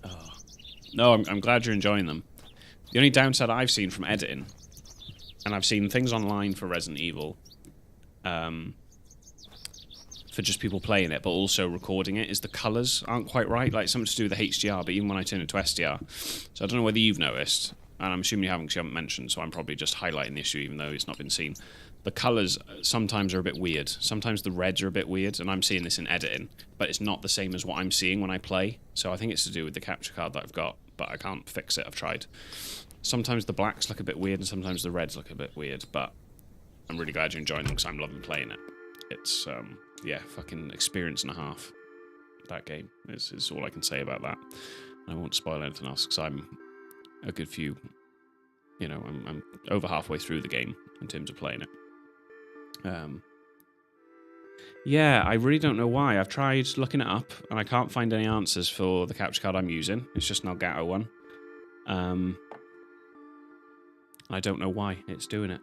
Oh. No, I'm glad you're enjoying them. The only downside I've seen from editing, and I've seen things online for Resident Evil, for just people playing it, but also recording it, is the colours aren't quite right. Like, something to do with the HDR, but even when I turn it to SDR. So I don't know whether you've noticed, and I'm assuming you haven't because you haven't mentioned, so I'm probably just highlighting the issue even though it's not been seen. The colours sometimes are a bit weird. Sometimes the reds are a bit weird, and I'm seeing this in editing, but it's not the same as what I'm seeing when I play. So I think it's to do with the capture card that I've got, but I can't fix it. I've tried. Sometimes the blacks look a bit weird, and sometimes the reds look a bit weird, but I'm really glad you're enjoying them because I'm loving playing it. It's, yeah, fucking experience and a half. That game is all I can say about that. I won't spoil anything else because I'm a good few, you know, I'm over halfway through the game in terms of playing it. Yeah, I really don't know why. I've tried looking it up and I can't find any answers for the capture card I'm using. It's just an Elgato one. I don't know why it's doing it.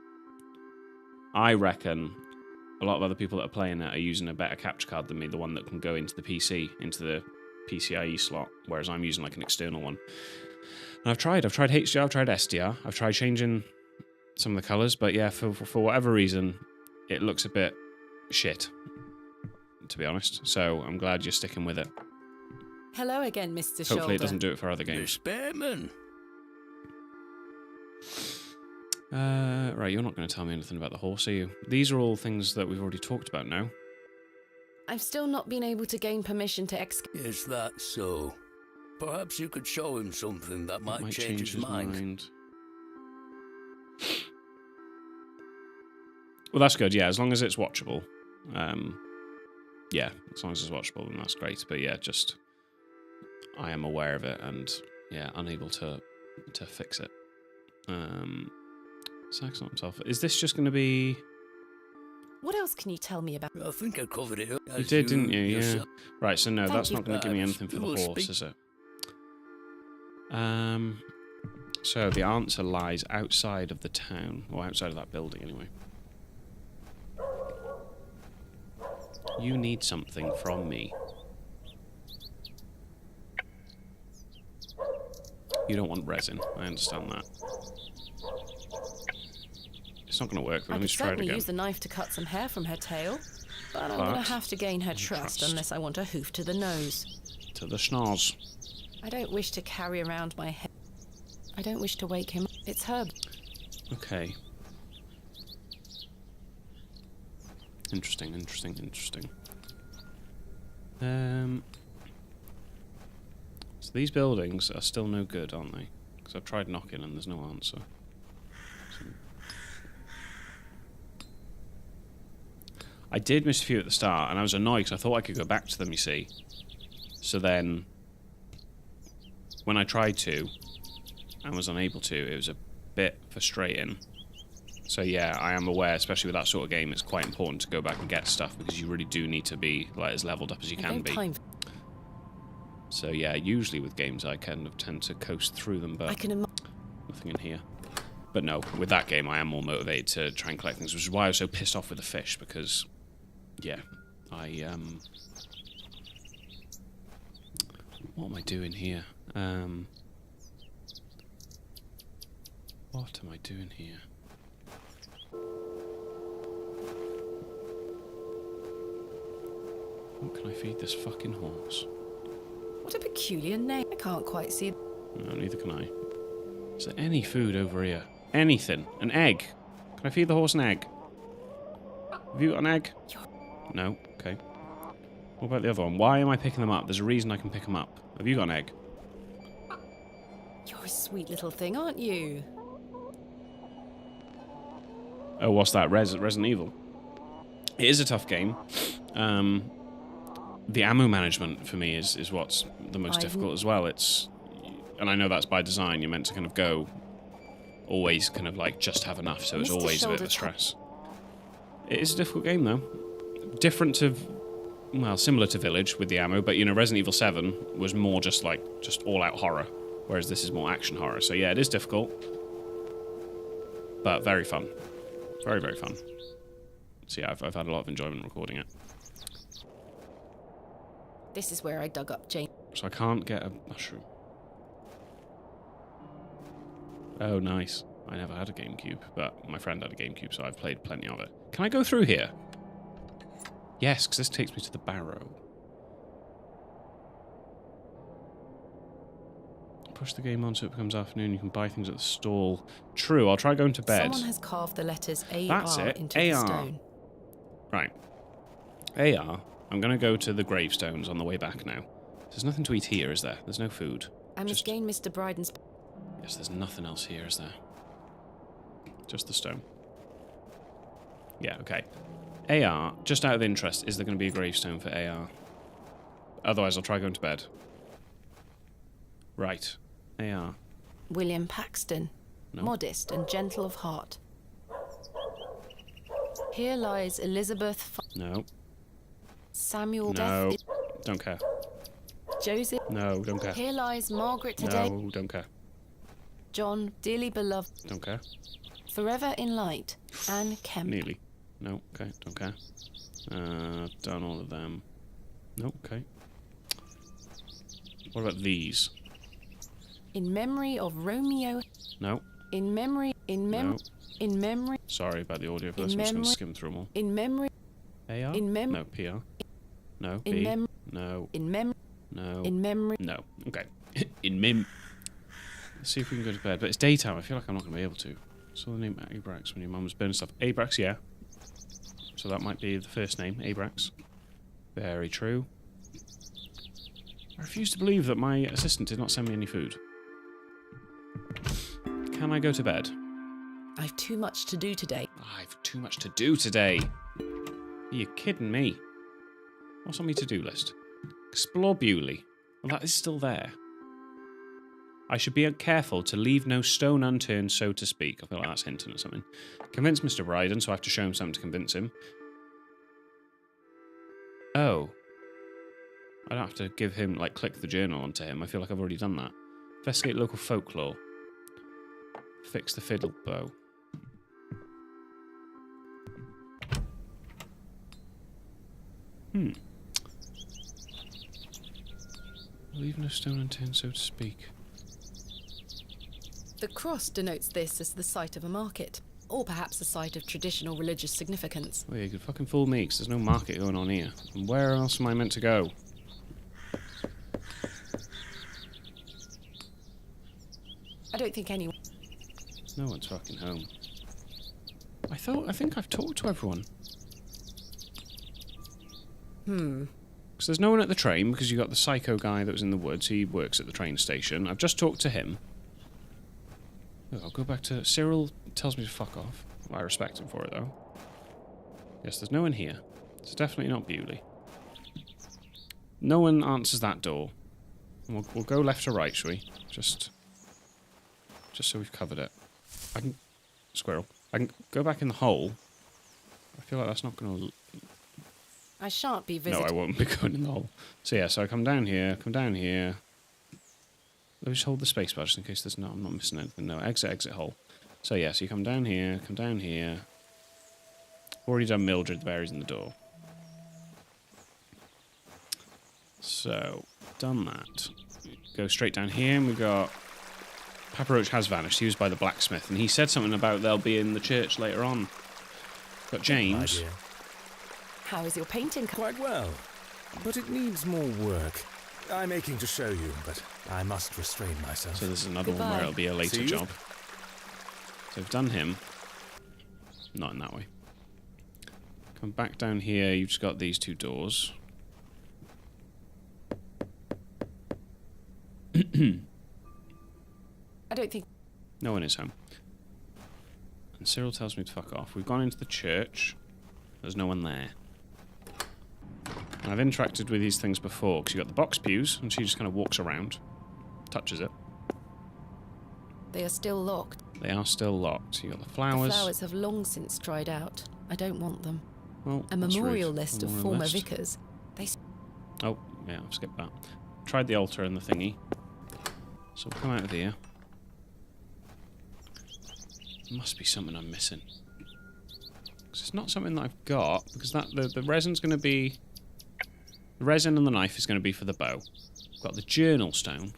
I reckon a lot of other people that are playing it are using a better capture card than me, the one that can go into the PC, into the PCIe slot, whereas I'm using like an external one. And I've tried HDR, I've tried SDR, I've tried changing some of the colours, but yeah, for whatever reason, it looks a bit shit, to be honest. So I'm glad you're sticking with it. Hello again, Mr. Shoulder. Hopefully it doesn't do it for other games. Spearman. Right, you're not going to tell me anything about the horse, are you? These are all things that we've already talked about now. I've still not been able to gain permission to excavate. Is that so? Perhaps you could show him something that might change his mind. Well, that's good, yeah, as long as it's watchable. Yeah, as long as it's watchable, then that's great. But yeah, just... I am aware of it and, yeah, unable to fix it. Sack's not himself. Is this just going to be... What else can you tell me about? I think I covered it. You did, didn't you? Yeah. yourself. Right, so no, Thank that's you. not going to give me anything for the We'll horse, speak. is it? So the answer lies outside of the town, or outside of that building anyway. You need something from me. You don't want resin, I understand that. It's not going to work, but I let me could just try it certainly again. use the knife to cut some hair from her tail, but I'm going to have to gain her trust unless I want a hoof to the nose. To the schnoz. I don't wish to carry around my head. I don't wish to wake him. It's her. Okay. Interesting, interesting, interesting. So these buildings are still no good, aren't they? Because I've tried knocking and there's no answer. So I did miss a few at the start, and I was annoyed because I thought I could go back to them, you see. So then, when I tried to, and was unable to, it was a bit frustrating. So yeah, I am aware, especially with that sort of game, it's quite important to go back and get stuff, because you really do need to be like as leveled up as you can be. So yeah, usually with games I kind of tend to coast through them, but nothing in here. But no, with that game I am more motivated to try and collect things, which is why I was so pissed off with the fish, because, yeah, what am I doing here? What am I doing here? What can I feed this fucking horse? What a peculiar name. I can't quite see. No, neither can I. Is there any food over here? Anything? An egg? Can I feed the horse an egg? Have you got an egg? No? Okay. What about the other one? Why am I picking them up? There's a reason I can pick them up. Have you got an egg? You're a sweet little thing, aren't you? Oh, what's that? Resident Evil. It is a tough game. The ammo management for me is what's the most difficult as well. And I know that's by design. You're meant to kind of go always kind of like just have enough, so it's always a bit of a stress. It is a difficult game though. Different to, well, similar to Village with the ammo, but you know, Resident Evil 7 was more just all out horror, whereas this is more action horror. So yeah, it is difficult, but very fun. Very, very fun. So yeah, I've had a lot of enjoyment recording it. This is where I dug up Jane. So I can't get a mushroom. Oh, nice. I never had a GameCube, but my friend had a GameCube, so I've played plenty of it. Can I go through here? Yes, because this takes me to the barrow. Push the game on so it becomes afternoon. You can buy things at the stall. True, I'll try going to bed. Someone has carved the letters AR into AR. the stone. Right. AR. I'm going to go to the gravestones on the way back now. There's nothing to eat here, is there? There's no food. I must gain Mr. Bryden's... Yes, there's nothing else here, is there? Just the stone. Yeah, okay. AR, just out of interest, is there going to be a gravestone for AR? Otherwise, I'll try going to bed. Right. AR. William Paxton. No. Modest and gentle of heart. Here lies Elizabeth... No. Samuel... No. Don't care. Joseph... No, don't care. Here lies Margaret today. No, don't care. John, dearly beloved. Don't care. Forever in light. Anne Kemp. Nearly. No, okay, don't care. Done all of them. No, okay. What about these? In memory of Romeo. No. In memory. No. In memory. Sorry about the audio for this. I'm just going to skim through them all. In memory. AR? In memory. No. PR? No. In B? memory. No. In memory. No. In memory. No. Okay. In mem. Let's see if we can go to bed. But it's daytime. I feel like I'm not going to be able to. Saw the name Abrax when your mum was burning stuff. Abrax, yeah. So that might be the first name. Abrax. Very true. I refuse to believe that my assistant did not send me any food. Can I go to bed? I've too much to do today. I've too much to do today. Are you kidding me? What's on my to-do list? Explore Bewley. Well, that is still there. I should be careful to leave no stone unturned, so to speak. I feel like that's hinting at something. Convince Mr. Bryden, so I have to show him something to convince him. Oh. I don't have to give him, like, click the journal onto him. I feel like I've already done that. Investigate local folklore. Fix the fiddle bow. Leave no stone unturned, so to speak. The cross denotes this as the site of a market, or perhaps a site of traditional religious significance. Well, you could fucking fool me, because there's no market going on here. And where else am I meant to go? I don't think anyone... No one's fucking home. I think I've talked to everyone. Because there's no one at the train, because you got the psycho guy that was in the woods. He works at the train station. I've just talked to him. Oh, I'll go back to... Cyril tells me to fuck off. Well, I respect him for it, though. Yes, there's no one here. It's definitely not Bewley. No one answers that door. And we'll go left or right, shall we? Just so we've covered it. I can... Squirrel. I can go back in the hole. I feel like that's not going to... I shan't be visiting... No, I won't be going in the hole. So yeah, so I come down here. Let me just hold the space bar just in case there's no... I'm not missing anything. No, exit hole. So yeah, so you come down here. Already done Mildred, the berries in the door. So, done that. Go straight down here and we got... Papa Roach has vanished. He was by the blacksmith, and he said something about they'll be in the church later on. Got James. How is your painting? Quite well, but it needs more work. I'm aching to show you, but I must restrain myself. So there's another one where it'll be a later job. So I've done him. Not in that way. Come back down here. You've just got these two doors. I don't think... No one is home. And Cyril tells me to fuck off. We've gone into the church. There's no one there. And I've interacted with these things before, because you've got the box pews, and she just kind of walks around, touches it. They are still locked. They are still locked. You've got the flowers. The flowers have long since dried out. I don't want them. Well, a memorial list of former vicars. Oh, yeah, I've skipped that. Tried the altar and the thingy. So we'll come out of here. Must be something I'm missing. Because it's not something that I've got, because the resin's going to be... The resin and the knife is going to be for the bow. I've got the journal stone.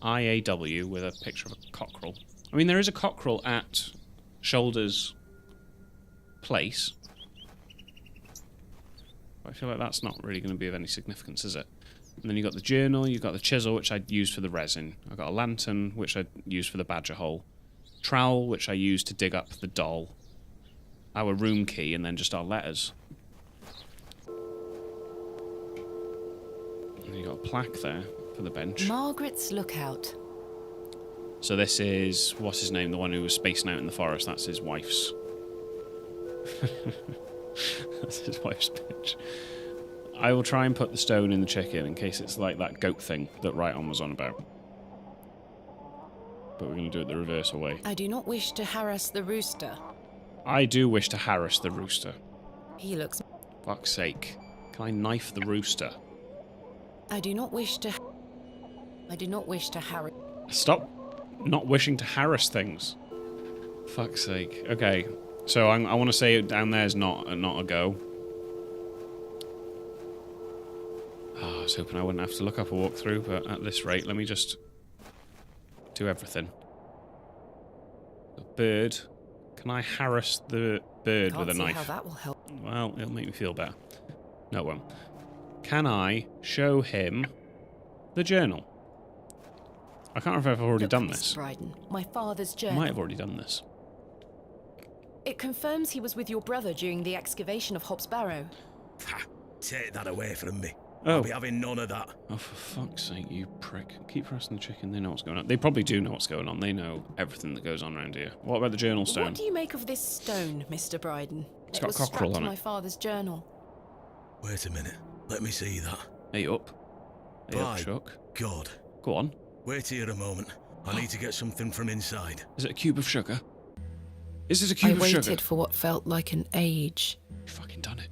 IAW with a picture of a cockerel. I mean, there is a cockerel at Shoulder's place. But I feel like that's not really going to be of any significance, is it? And then you've got the journal, you've got the chisel, which I'd use for the resin. I've got a lantern, which I'd use for the badger hole. Trowel, which I use to dig up the doll. Our room key, and then just our letters. And you've got a plaque there for the bench. Margaret's Lookout. So this is, what's his name? The one who was spacing out in the forest. That's his wife's. That's his wife's bench. I will try and put the stone in the chicken in case it's like that goat thing that Righton was on about. But we're going to do it the reverse way. I do not wish to harass the rooster. I do wish to harass the rooster. He looks... Fuck's sake. Can I knife the rooster? I do not wish to harass... Stop not wishing to harass things. Fuck's sake. Okay. So I want to say down there is not a go. Oh, I was hoping I wouldn't have to look up a walkthrough, but at this rate, let me just do everything. The bird. Can I harass the bird with a knife? How that will help. Well, it'll make me feel better. No, it won't. Can I show him the journal? I can't remember if I've already done this. Bryden, my father's I journal. might have already done this. It confirms he was with your brother during the excavation of Hobbs Barrow. Ha! Take that away from me. Oh. I'll be having none of that. Oh, for fuck's sake, you prick. Keep harassing the chicken. They know what's going on. They probably do know what's going on. They know everything that goes on around here. What about the journal stone? What do you make of this stone, Mr. Bryden? It's got a cockerel strapped on to it. my father's journal. Wait a minute. Let me see that. Hey, up. Hey up, By Chuck. God. Go on. Wait here a moment. I need to get something from inside. Is it a cube of sugar? Is it a cube I of waited sugar? for what felt like an age. You fucking done it.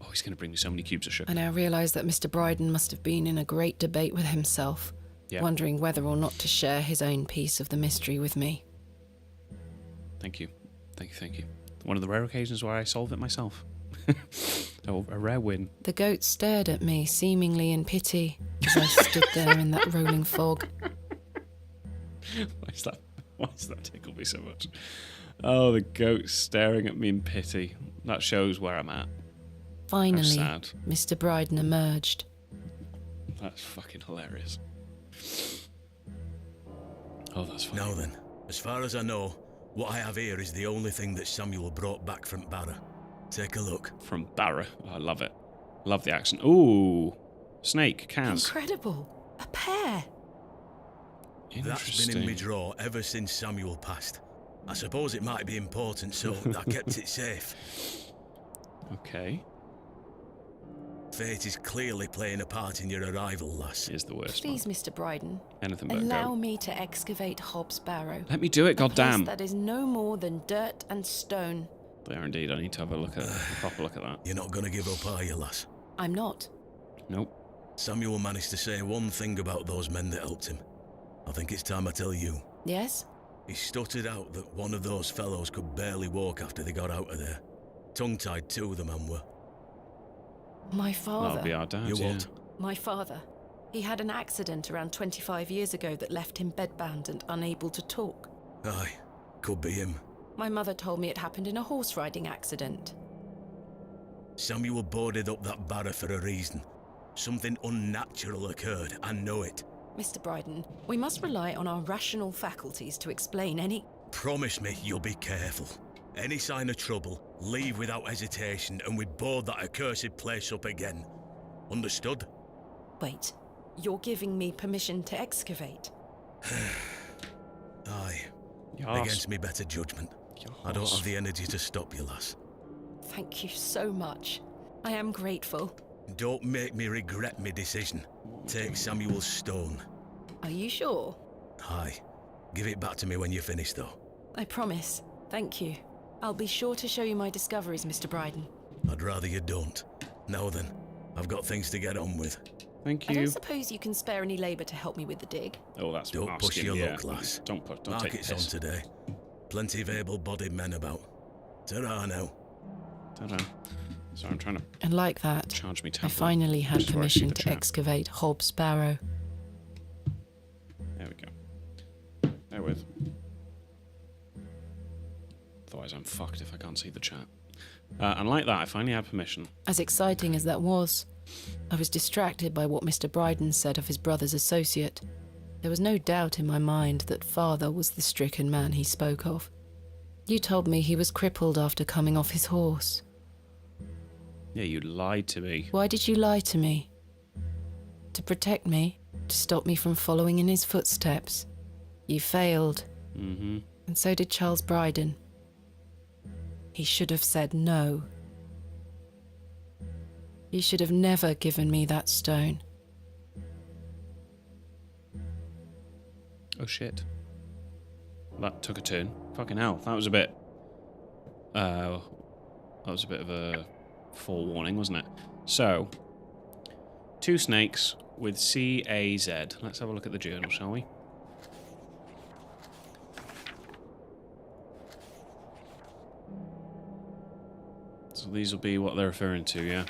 Oh, he's going to bring me so many cubes of sugar. I now realise that Mr. Bryden must have been in a great debate with himself, wondering whether or not to share his own piece of the mystery with me. Thank you. Thank you, thank you. One of the rare occasions where I solve it myself. Oh, a rare win. The goat stared at me, seemingly in pity, as I stood there in that rolling fog. Why does that tickle me so much? Oh, the goat staring at me in pity. That shows where I'm at. Finally, sad. Mr. Bryden emerged. That's fucking hilarious. Oh, that's funny. Now then, as far as I know, what I have here is the only thing that Samuel brought back from Barrow. Take a look. From Barrow. Oh, I love it. Love the accent. Ooh. Snake. Kaz. Incredible. A pair. That's been in my drawer ever since Samuel passed. I suppose it might be important, so I kept it safe. Okay. Fate is clearly playing a part in your arrival, lass. Is the worst. Please, Mr. Bryden, Anything but allow go. me to excavate Hobbs Barrow. Let me do it, A place goddamn. that is no more than dirt and stone. There indeed. I need to have a look at a proper look at that. You're not going to give up, are you, lass? I'm not. Nope. Samuel managed to say one thing about those men that helped him. I think it's time I tell you. Yes? He stuttered out that one of those fellows could barely walk after they got out of there. Tongue-tied too, the man were. My father. That'll be our dad, You yeah. what? My father. He had an accident around 25 years ago that left him bedbound and unable to talk. Aye, could be him. My mother told me it happened in a horse riding accident. Samuel boarded up that barrow for a reason. Something unnatural occurred, I know it. Mr. Bryden, we must rely on our rational faculties to explain any... Promise me you'll be careful. Any sign of trouble, leave without hesitation and we board that accursed place up again. Understood? Wait, you're giving me permission to excavate? Aye. Yes. Against me better judgment. I don't have the energy to stop you, lass. Thank you so much. I am grateful. Don't make me regret my decision. Take Samuel's stone. Are you sure? Aye. Give it back to me when you're finished, though. I promise. Thank you. I'll be sure to show you my discoveries, Mr. Bryden. I'd rather you don't. Now then, I've got things to get on with. Thank I you. don't suppose you can spare any labour to help me with the dig. Oh, that's Don't push asking, your yeah. luck, lass. Don't take the Market's on piss. today. Plenty of able-bodied men about. Ta-ra now. Ta-da. So I'm trying to And like that, charge me I tablet finally had before I see permission the to chat. excavate Hobbs Barrow. There we go. Bear with. Otherwise I'm fucked if I can't see the chat. And like that, I finally had permission. As exciting as that was, I was distracted by what Mr. Bryden said of his brother's associate. There was no doubt in my mind that father was the stricken man he spoke of. You told me he was crippled after coming off his horse. Yeah, you lied to me. Why did you lie to me? To protect me? To stop me from following in his footsteps? You failed. Mm-hmm. And so did Charles Bryden. He should have said no. You should have never given me that stone. Oh shit. That took a turn. Fucking hell. That was a bit... that was a bit of a forewarning, wasn't it? So, 2 snakes with C-A-Z. Let's have a look at the journal, shall we? So these will be what they're referring to, yeah?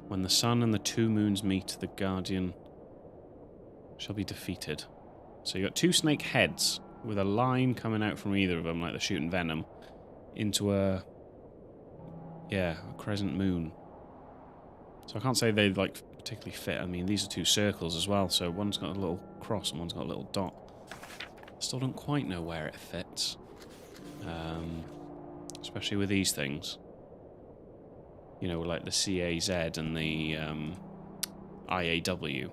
When the sun and the 2 moons meet, the guardian shall be defeated. So you got 2 snake heads with a line coming out from either of them, like they're shooting venom, into a crescent moon. So I can't say they like particularly fit. I mean, these are 2 circles as well, so one's got a little cross and one's got a little dot. Still don't quite know where it fits, especially with these things. You know, like the CAZ and the IAW.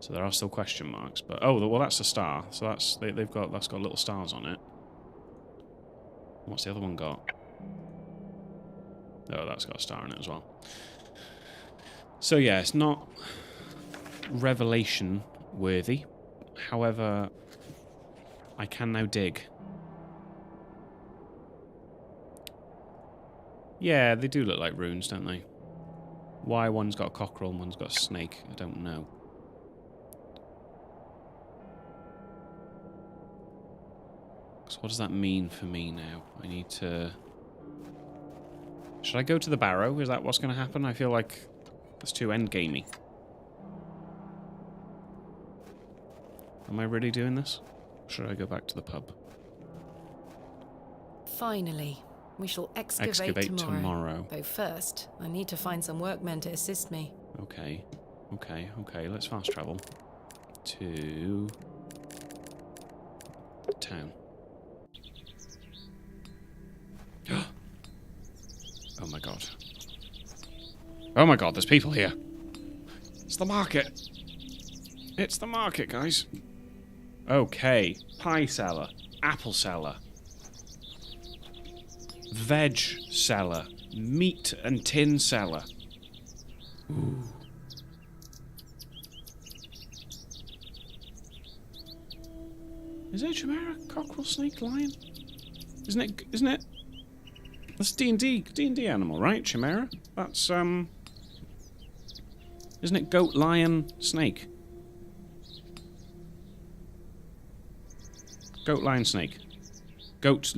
So there are still question marks, but well, that's a star. So that's that's got little stars on it. What's the other one got? Oh, that's got a star in it as well. So yeah, it's not revelation worthy. However, I can now dig. Yeah, they do look like runes, don't they? Why one's got a cockerel and one's got a snake, I don't know. So what does that mean for me now? I need to... Should I go to the barrow? Is that what's going to happen? I feel like that's too endgamey. Am I really doing this? Or should I go back to the pub? Finally, we shall excavate tomorrow. Though first, I need to find some workmen to assist me. Okay. Let's fast travel to the town. Oh my god. Oh my god, there's people here. It's the market. It's the market, guys. Okay. Pie seller. Apple seller. Veg seller. Meat and tin seller. Ooh. Is it a chimera? Cockerel, snake, lion? Isn't it? That's D&D animal, right? Chimera? That's, isn't it goat, lion, snake? Goat, lion, snake. Goat,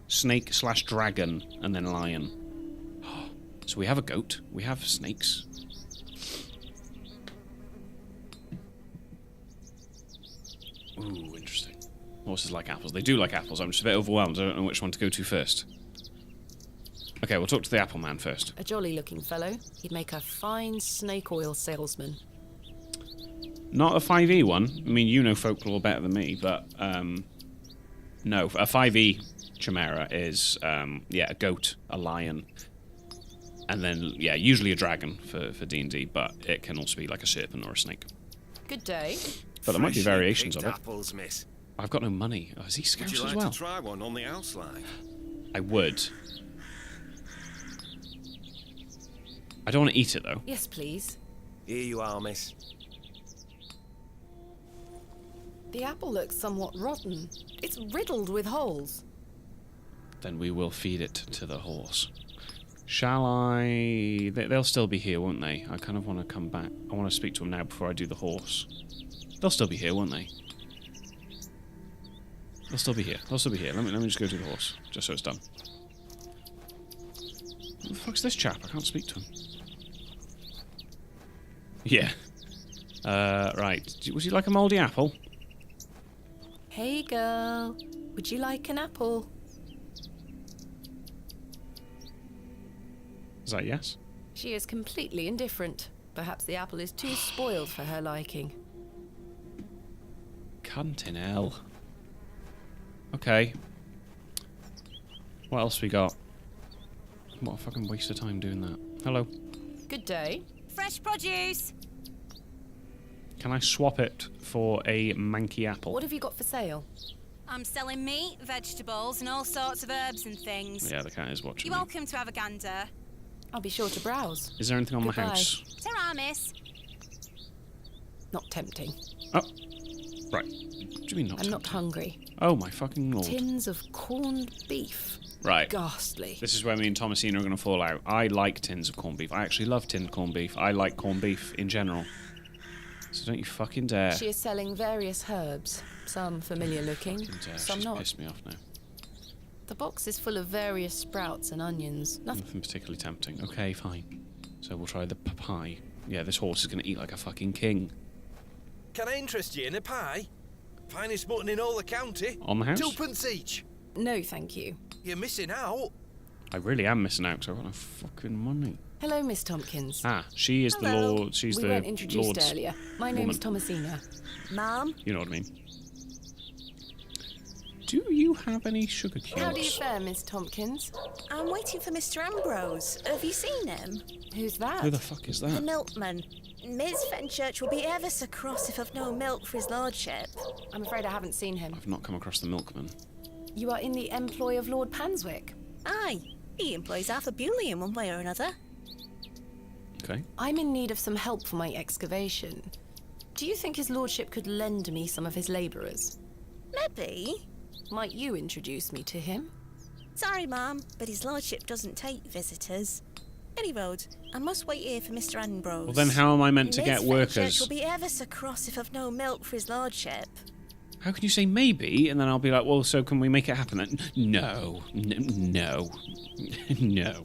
snake / dragon, and then lion. So we have a goat. We have snakes. Ooh, interesting. Horses like apples. They do like apples. I'm just a bit overwhelmed. I don't know which one to go to first. Okay, we'll talk to the apple man first. A jolly-looking fellow. He'd make a fine snake oil salesman. Not a 5e one. I mean, you know folklore better than me, but no, a 5e chimera is a goat, a lion, and then usually a dragon for D&D, but it can also be like a serpent or a snake. Good day. But there might be variations of it. Apples, miss. I've got no money. Oh, is he scarce as well? Would you like to try one on the house line? I would. I don't want to eat it though. Yes, please. Here you are, miss. The apple looks somewhat rotten. It's riddled with holes. Then we will feed it to the horse. Shall I... They'll still be here, won't they? I kind of want to come back. I want to speak to them now before I do the horse. They'll still be here, won't they? They'll still be here. Let me just go do the horse, just so it's done. What the fuck's this chap? I can't speak to him. Yeah. Right. Would you like a mouldy apple? Hey, girl. Would you like an apple? Is that yes? She is completely indifferent. Perhaps the apple is too spoiled for her liking. Cunt in hell. Okay. What else we got? What a fucking waste of time doing that. Hello. Good day. Fresh produce. Can I swap it for a manky apple? What have you got for sale? I'm selling meat, vegetables, and all sorts of herbs and things. Yeah, the cat is watching. You're welcome to have a gander. I'll be sure to browse. Is there anything on Goodbye. the house? Ta-ra, miss. Not tempting. Oh. Right. What do you mean not I'm tempting? not hungry. Oh my fucking lord. Tins of corned beef. Right. Ghastly. This is where me and Thomasina are going to fall out. I like tins of corned beef. I actually love tinned corned beef. I like corned beef in general. So don't you fucking dare. She is selling various herbs. Some familiar looking, some She's not. pissed me off now. The box is full of various sprouts and onions. Nothing particularly tempting. Okay, fine. So we'll try the pie. Yeah, this horse is going to eat like a fucking king. Can I interest you in a pie? Finest mutton in all the county. On the house? 2p each. No, thank you. You're missing out. I really am missing out because I've got no fucking money. Hello, Miss Tompkins. Ah, she is Hello. the Lord. She's we the weren't introduced Lord's earlier. My name's Thomasina. Ma'am? You know what I mean. Do you have any sugar cubes? How do you fare, Miss Tompkins? I'm waiting for Mr. Ambrose. Have you seen him? Who's that? Who the fuck is The that? milkman. Ms. Fenchurch will be ever so cross if I've no milk for his lordship. I'm afraid I haven't seen him. I've not come across the milkman. You are in the employ of Lord Panswick. Aye, He employs half a Bewley in one way or another. Okay. I'm in need of some help for my excavation. Do you think his lordship could lend me some of his labourers? Maybe. Might you introduce me to him? Sorry, Ma'am, but his lordship doesn't take visitors. Any road, I must wait here for Mr. Ambrose. Well, then how am I meant to get Miss workers? Fenchurch will be ever so cross if I've no milk for his lordship. How can you say maybe, and then I'll be like, well, so can we make it happen then? No. No. No.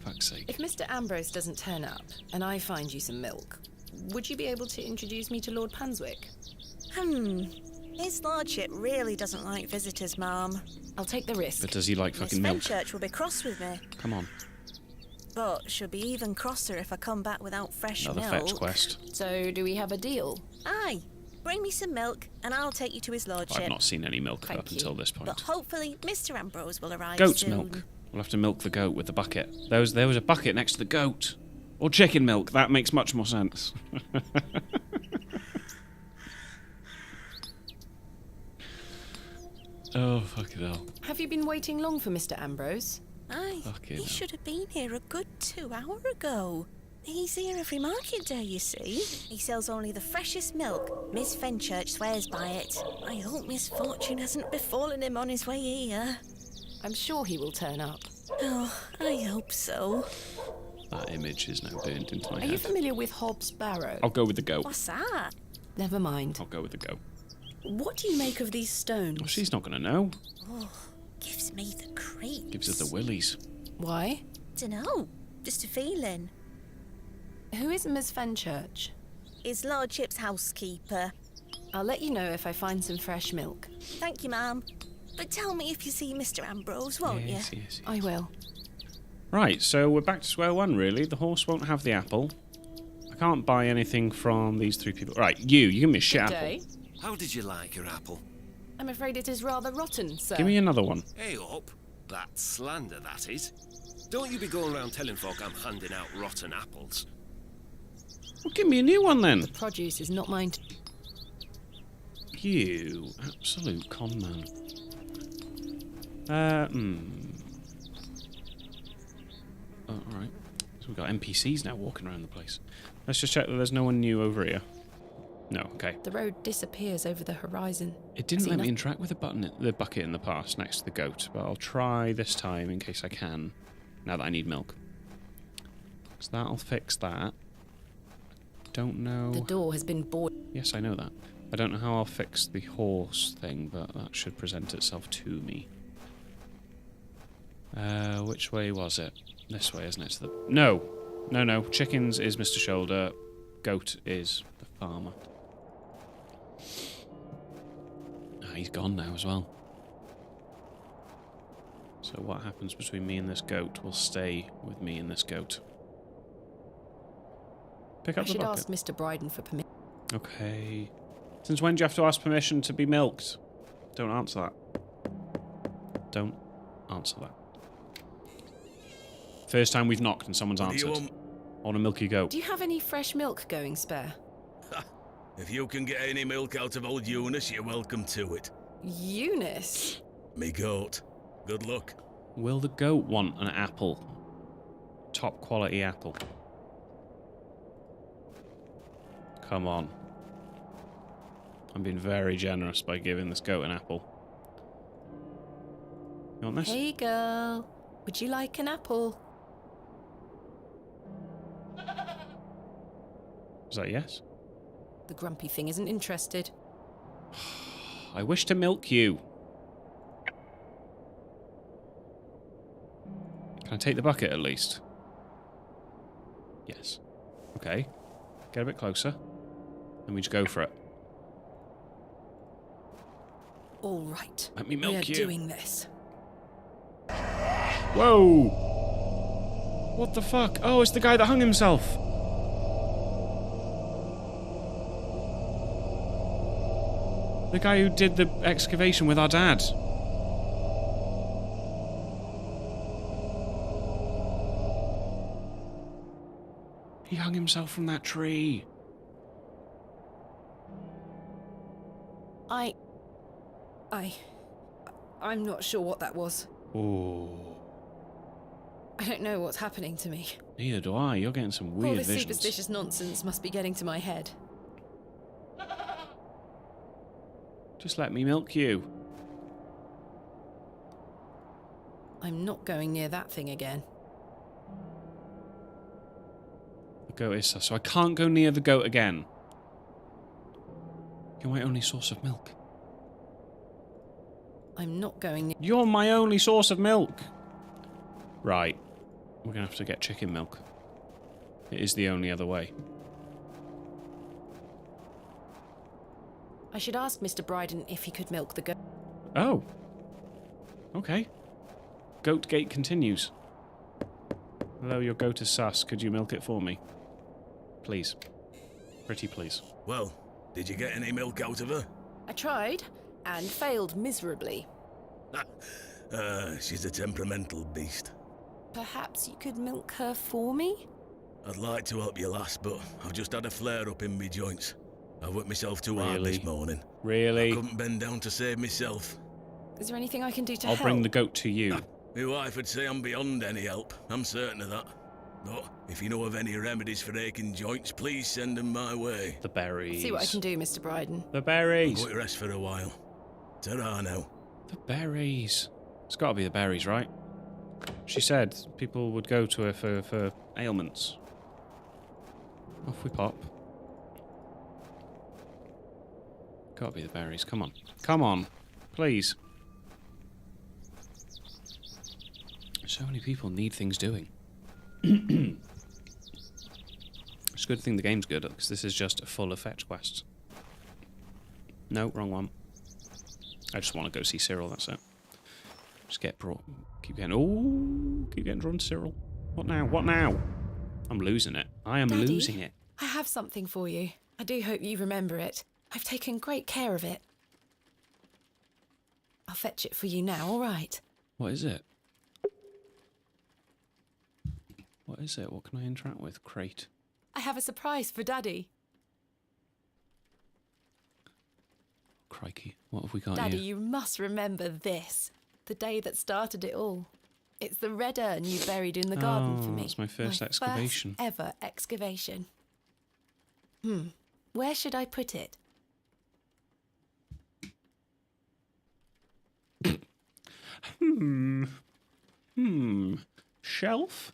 Fuck's sake. If Mr. Ambrose doesn't turn up, and I find you some milk, would you be able to introduce me to Lord Panswick? His lordship really doesn't like visitors, Ma'am. I'll take the risk. But does he like fucking milk? Miss Fenchurch will be cross with me. Come on. But she'll be even crosser if I come back without fresh Another milk. fetch quest. So, do we have a deal? Aye. Bring me some milk, and I'll take you to his lordship. I've not seen any milk Thank up you. until this point. But hopefully Mr. Ambrose will arrive Goat's soon. milk. We'll have to milk the goat with the bucket. There was a bucket next to the goat. Or chicken milk. That makes much more sense. Oh, fucking hell. Have you been waiting long for Mr. Ambrose? Aye, Fucking he hell. should have been here a good 2 hours ago. He's here every market day, you see. He sells only the freshest milk. Miss Fenchurch swears by it. I hope misfortune hasn't befallen him on his way here. I'm sure he will turn up. Oh, I hope so. That image is now burned into my Are head. you familiar with Hobbs Barrow? I'll go with the goat. What's that? Never mind. I'll go with the goat. What do you make of these stones? Well, she's not going to know. Oh, gives me the creeps. Gives us the willies. Why? Dunno, just a feeling. Who is Miss Fenchurch? His lordship's housekeeper. I'll let you know if I find some fresh milk. Thank you, ma'am. But tell me if you see Mr. Ambrose, won't Yes, you? yes, yes. I will. Right, so we're back to square one, really. The horse won't have the apple. I can't buy anything from these 3 people. Right, you give me a shit Good apple. day. How did you like your apple? I'm afraid it is rather rotten, sir. Give me another one. Hey up. That's slander, that is. Don't you be going around telling folk I'm handing out rotten apples. Well, give me a new one then. The produce is not mine. You absolute con man. Oh, alright. So we've got NPCs now walking around the place. Let's just check that there's no one new over here. No, okay. The road disappears over the horizon. It didn't See let me nothing. interact with the bucket in the past next to the goat, but I'll try this time in case I can, now that I need milk. So that'll fix that. Don't know... The door has been boarded. Yes, I know that. I don't know how I'll fix the horse thing, but that should present itself to me. Which way was it? This way, isn't it? To the... No! No, no. Chickens is Mr. Shoulder. Goat is the farmer. Ah, he's gone now as well. So what happens between me and this goat will stay with me and this goat. Pick I up the should bucket. ask Mr. Bryden for permission. Okay. Since when do you have to ask permission to be milked? Don't answer that. Don't answer that. First time we've knocked and someone's What do you answered. On a milky goat. Do you have any fresh milk going spare? If you can get any milk out of old Eunice, you're welcome to it. Eunice? Me goat. Good luck. Will the goat want an apple? Top quality apple. Come on. I'm being very generous by giving this goat an apple. You want this? Hey girl, would you like an apple? Is that a yes? The grumpy thing isn't interested. I wish to milk you. Can I take the bucket at least? Yes. Okay. Get a bit closer. Then we just go for it. All right. Let me milk we are you. doing this. Whoa! What the fuck? Oh, it's the guy that hung himself. The guy who did the excavation with our dad. He hung himself from that tree. I'm not sure what that was. Oh. I don't know what's happening to me. Neither do I. You're getting some All weird this visions. superstitious nonsense must be getting to my head. Just let me milk you. I'm not going near that thing again. The goat is so I can't go near the goat again. You're my only source of milk. I'm not going near... You're my only source of milk. Right. We're going to have to get chicken milk. It is the only other way. I should ask Mr. Bryden if he could milk the goat. Oh. Okay. Goat gate continues. Hello, your goat is sus. Could you milk it for me? Please. Pretty please. Well, did you get any milk out of her? I tried, and failed miserably. She's a temperamental beast. Perhaps you could milk her for me? I'd like to help you, lass, but I've just had a flare-up in me joints. I worked myself too hard this morning. Really? I couldn't bend down to save myself. Is there anything I can do to I'll help? bring the goat to you. My wife would say I'm beyond any help. I'm certain of that. But if you know of any remedies for aching joints, please send them my way. The berries. See what I can do, Mr. Bryden. The berries. I'll go to rest for a while. Ta-ra now. The berries. It's got to be the berries, right? She said people would go to her for ailments. Off we pop. Got to be the berries. Come on. Come on. Please. So many people need things doing. It's a good thing the game's good, because this is just a full of fetch quests. No, wrong one. I just want to go see Cyril, that's it. Just get brought. Keep getting drawn to Cyril. What now? What now? I'm losing it. I am Daddy, losing it. I have something for you. I do hope you remember it. I've taken great care of it. I'll fetch it for you now, all right? What is it? What is it? What can I interact with? Crate. I have a surprise for Daddy. Crikey. What have we got Daddy, here? you must remember this. The day that started it all. It's the red urn you buried in the garden for me. That's my first excavation. First ever excavation. Where should I put it? Shelf?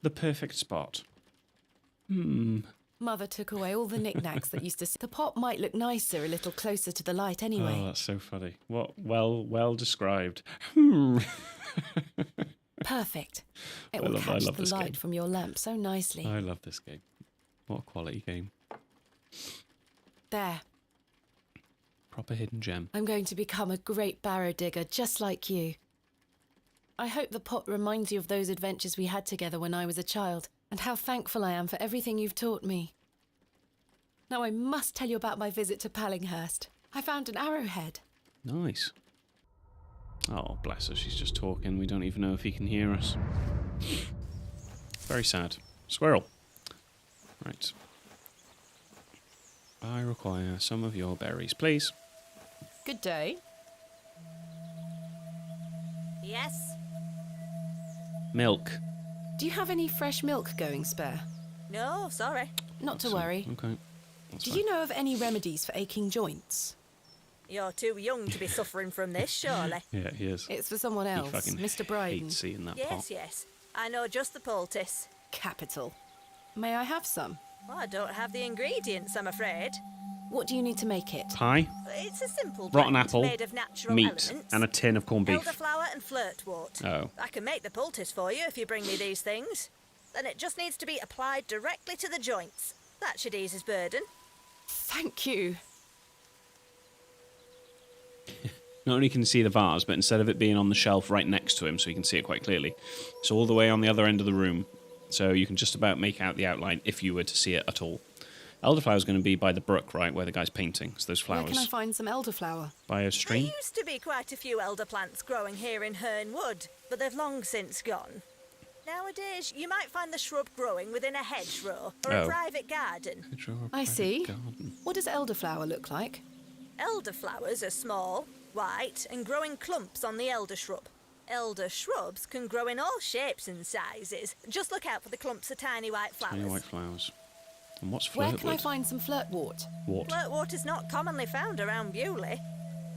The perfect spot. Mother took away all the knickknacks that used to sit. The pot might look nicer a little closer to the light anyway. Oh, that's so funny. What? Well described. Perfect. It will catch the light from your lamp so nicely. I love this game. What a quality game. There. Proper hidden gem. I'm going to become a great barrow digger just like you. I hope the pot reminds you of those adventures we had together when I was a child, and how thankful I am for everything you've taught me. Now I must tell you about my visit to Pallinghurst. I found an arrowhead. Nice. Oh, bless her. She's just talking. We don't even know if he can hear us. Very sad. Squirrel. Right. I require some of your berries, please. Good day. Yes? Milk. Do you have any fresh milk going spare? No, sorry. Not to worry. Okay. Do you know of any remedies for aching joints? You're too young to be suffering from this, surely. Yeah, he is. It's for someone else, Mr. Bryden. Hates seeing that pot. Yes. I know just the poultice. Capital. May I have some? Well, I don't have the ingredients, I'm afraid. What do you need to make it? Pie. It's a simple Rotten blend apple, made of natural meat, elements. and a tin of corned beef. Elderflower and flirtwort. Oh. I can make the poultice for you if you bring me these things. Then it just needs to be applied directly to the joints. That should ease his burden. Thank you. Not only can you see the vase, but instead of it being on the shelf right next to him, so you can see it quite clearly, it's all the way on the other end of the room, so you can just about make out the outline if you were to see it at all. Elderflower is going to be by the brook, right, where the guy's painting. So those flowers. Where can I find some elderflower? By a stream. There used to be quite a few elder plants growing here in Herne Wood, but they've long since gone. Nowadays, you might find the shrub growing within a hedgerow or a private garden. I see. What does elderflower look like? Elderflowers are small, white, and grow in clumps on the elder shrub. Elder shrubs can grow in all shapes and sizes. Just look out for the clumps of tiny white flowers. Tiny white flowers. And what's Where flirtwood? can I find some flirtwort? What? Flirtwort is not commonly found around Bewley.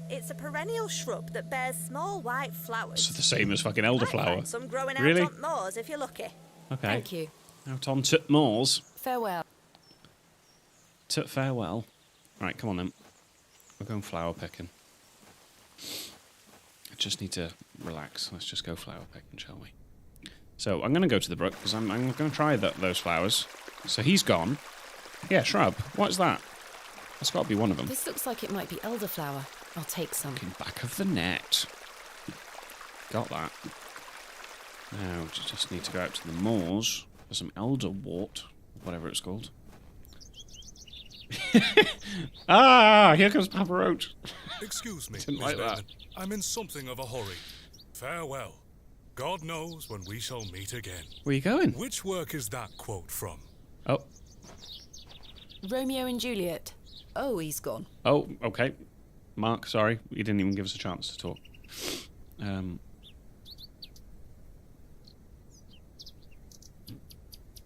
It's a perennial shrub that bears small white flowers. It's the same as fucking elderflower. Find some growing Really? out on moors if you're lucky. Okay. Thank you. Out on to moors. Farewell. To farewell. Right, come on then. We're going flower picking. I just need to relax. Let's just go flower picking, shall we? So I'm going to go to the brook because I'm going to try those flowers. So he's gone. Yeah, shrub. What is that? That's got to be one of them. This looks like it might be elderflower. I'll take some. Back of the net. Got that. Now, just need to go out to the moors for some elderwort, whatever it's called. Ah, here comes Papa Roach. Excuse me, Didn't Miss like that. Vernon. I'm in something of a hurry. Farewell. God knows when we shall meet again. Where are you going? Which work is that quote from? Oh. Romeo and Juliet. Oh, he's gone. Oh, okay. Mark, sorry. You didn't even give us a chance to talk.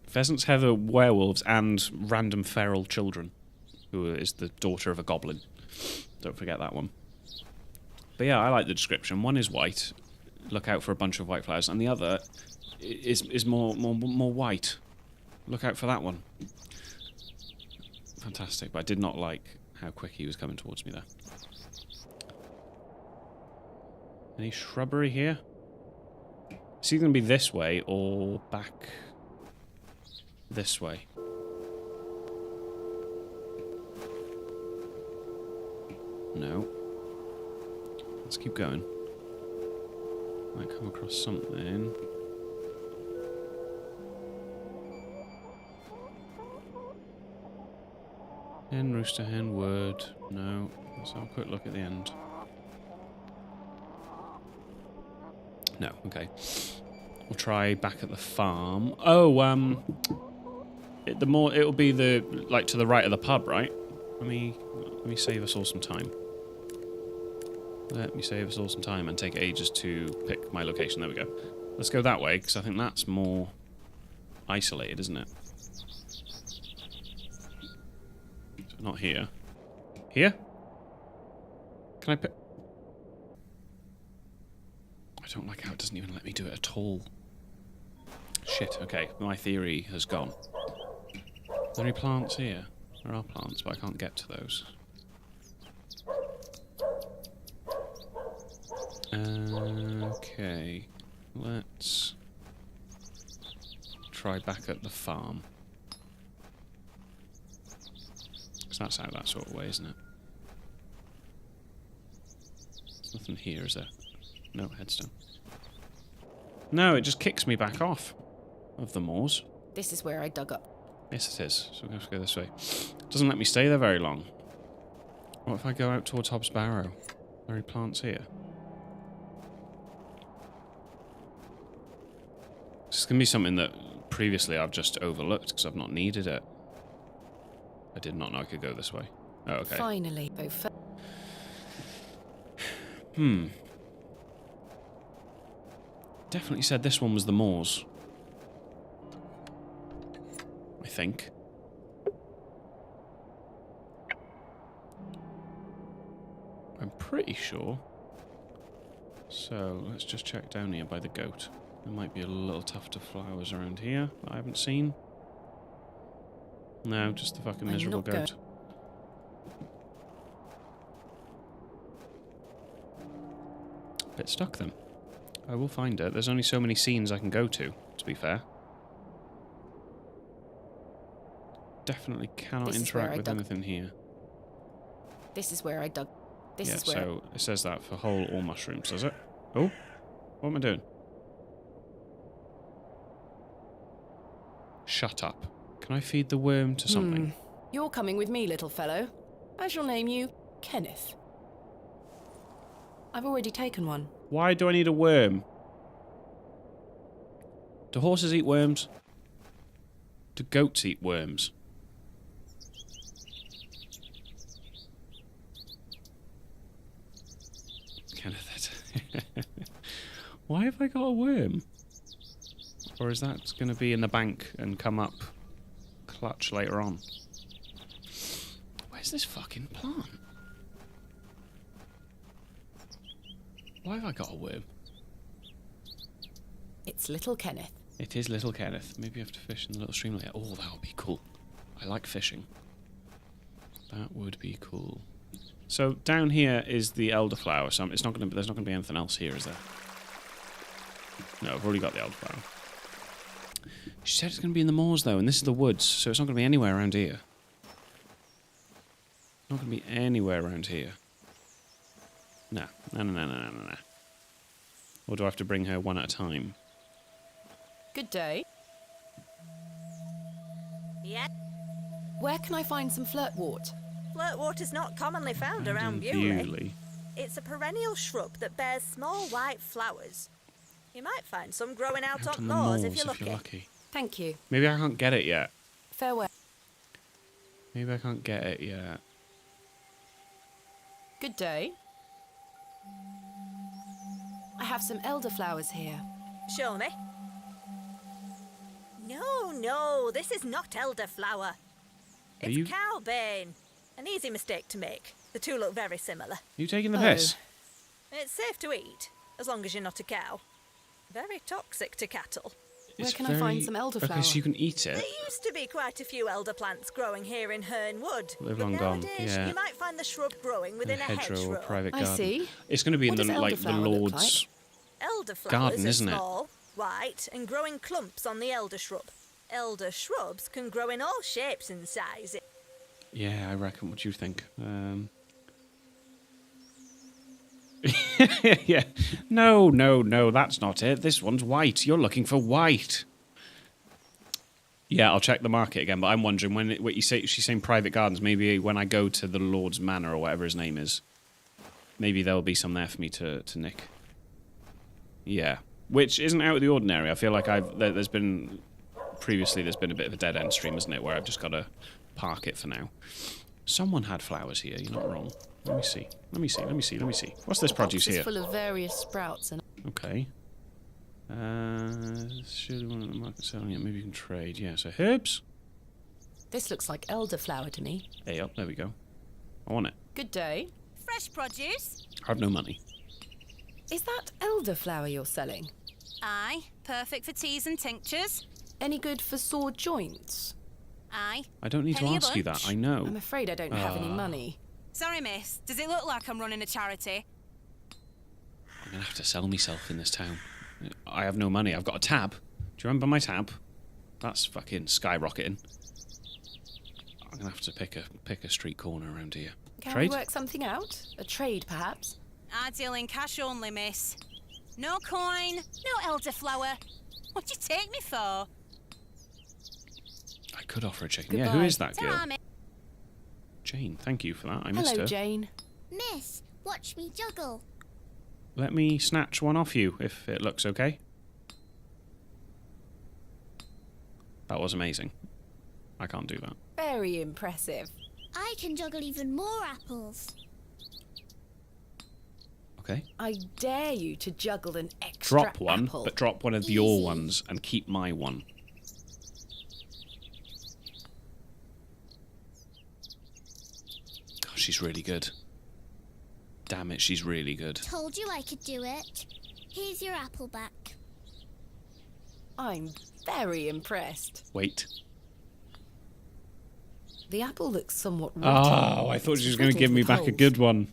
Pheasants, heather, werewolves, and random feral children, who is the daughter of a goblin. Don't forget that one. But yeah, I like the description. One is white. Look out for a bunch of white flowers. And the other is more white. Look out for that one. Fantastic. But I did not like how quick he was coming towards me there. Any shrubbery here? Is he going to be this way or back this way? No. Let's keep going. Might come across something. Hen, rooster, hen, word. No. Let's have a quick look at the end. No, okay. We'll try back at the farm. Oh, it'll be like to the right of the pub, right? Let me save us all some time. Let me save us all some time and take ages to pick my location. There we go. Let's go that way, because I think that's more isolated, isn't it? So not here. Here? Can I pick? I don't like how it doesn't even let me do it at all. Shit, okay. My theory has gone. Are there any plants here? There are plants, but I can't get to those. Okay. Let's try back at the farm. Because that's out that sort of way, isn't it? There's nothing here, is there? No headstone. No, it just kicks me back off of the moors. This is where I dug up. Yes, it is. So we have to go this way. It doesn't let me stay there very long. What if I go out towards Hobbs Barrow? Are there any plants here? This is going to be something that previously I've just overlooked because I've not needed it. I did not know I could go this way. Oh, okay. Finally. Definitely said this one was the moors. I think. I'm pretty sure. So, let's just check down here by the goat. There might be a little tuft of flowers around here that I haven't seen. No, just the fucking miserable goat. Bit stuck then. I will find it. There's only so many scenes I can go to be fair. Definitely cannot interact with anything here. This is where I dug. This is where. So it says that for whole or mushrooms, does it? Oh, what am I doing? Shut up. Can I feed the worm to something? You're coming with me, little fellow. I shall name you Kenneth. I've already taken one. Why do I need a worm? Do horses eat worms? Do goats eat worms? Kenneth. Why have I got a worm? Or is that going to be in the bank and come up clutch later on? Where's this fucking plant? Why have I got a worm? It's little Kenneth. It is little Kenneth. Maybe I have to fish in the little stream later. Oh, that would be cool. I like fishing. That would be cool. So down here is the elderflower. So it's not going to. There's not going to be anything else here, is there? No, I've already got the elderflower. She said it's going to be in the moors though, and this is the woods, so it's not going to be anywhere around here. Not going to be anywhere around here. No. Or do I have to bring her one at a time? Good day. Yeah. Where can I find some flirtwort? Flirtwort is not commonly found around Bewley. It's a perennial shrub that bears small white flowers. You might find some growing out on moors if you're lucky. Thank you. Maybe I can't get it yet. Farewell. Maybe I can't get it yet. Good day. I have some elderflowers here. Show me. No, this is not elderflower. It's cowbane. An easy mistake to make. The two look very similar. Are you taking the piss? It's safe to eat, as long as you're not a cow. Very toxic to cattle. Where can I find some elderflower? Okay, so you can eat it. There used to be quite a few elder plants growing here in Herne Wood. They've but long gone, nowadays, yeah. you might find the shrub growing within a hedgerow. Or private garden. I see. It's going to be What in the does like the elderflower look Lord's Elderflowers garden, are isn't it? small, white, and grow in clumps on the elder shrub. Elder shrubs can grow in all shapes and sizes. Yeah, I reckon. What do you think? Yeah. No, that's not it. This one's white. You're looking for white. Yeah, I'll check the market again, but I'm wondering what you say. She's saying private gardens. Maybe when I go to the Lord's Manor or whatever his name is, maybe there'll be some there for me to nick. Yeah, which isn't out of the ordinary. I feel like there's been a bit of a dead end stream, isn't it, where I've just got to park it for now. Someone had flowers here. You're not wrong. Let me see. What's this produce here? It's full of various sprouts and. Okay. Should one at the market selling it? Maybe you can trade. Yeah, so herbs. This looks like elderflower to me. Hey up, there we go. I want it. Good day. Fresh produce? I have no money. Is that elderflower you're selling? Aye. Perfect for teas and tinctures. Any good for sore joints? Aye. I don't need to Penny a ask you that. bunch? I know. I'm afraid I don't have any money. Sorry, miss. Does it look like I'm running a charity? I'm going to have to sell myself in this town. I have no money. I've got a tab. Do you remember my tab? That's fucking skyrocketing. I'm going to have to pick a street corner around here. Can Trade? we work something out? A trade, perhaps? I deal in cash only, miss. No coin, no elderflower. What do you take me for? I could offer a chicken. Goodbye. Yeah, who is that girl? Ta-ra, miss. Jane, thank you for that. I missed her. Hello, Jane. Miss, watch me juggle. Let me snatch one off you, if it looks okay. That was amazing. I can't do that. Very impressive. I can juggle even more apples. Okay. I dare you to juggle an extra Drop one, apple. but drop one of your ones and keep my one. God, she's really good. Damn it, she's really good. Told you I could do it. Here's your apple back. I'm very impressed. Wait. The apple looks somewhat rotten. Oh, I thought she was going to give me back a good one.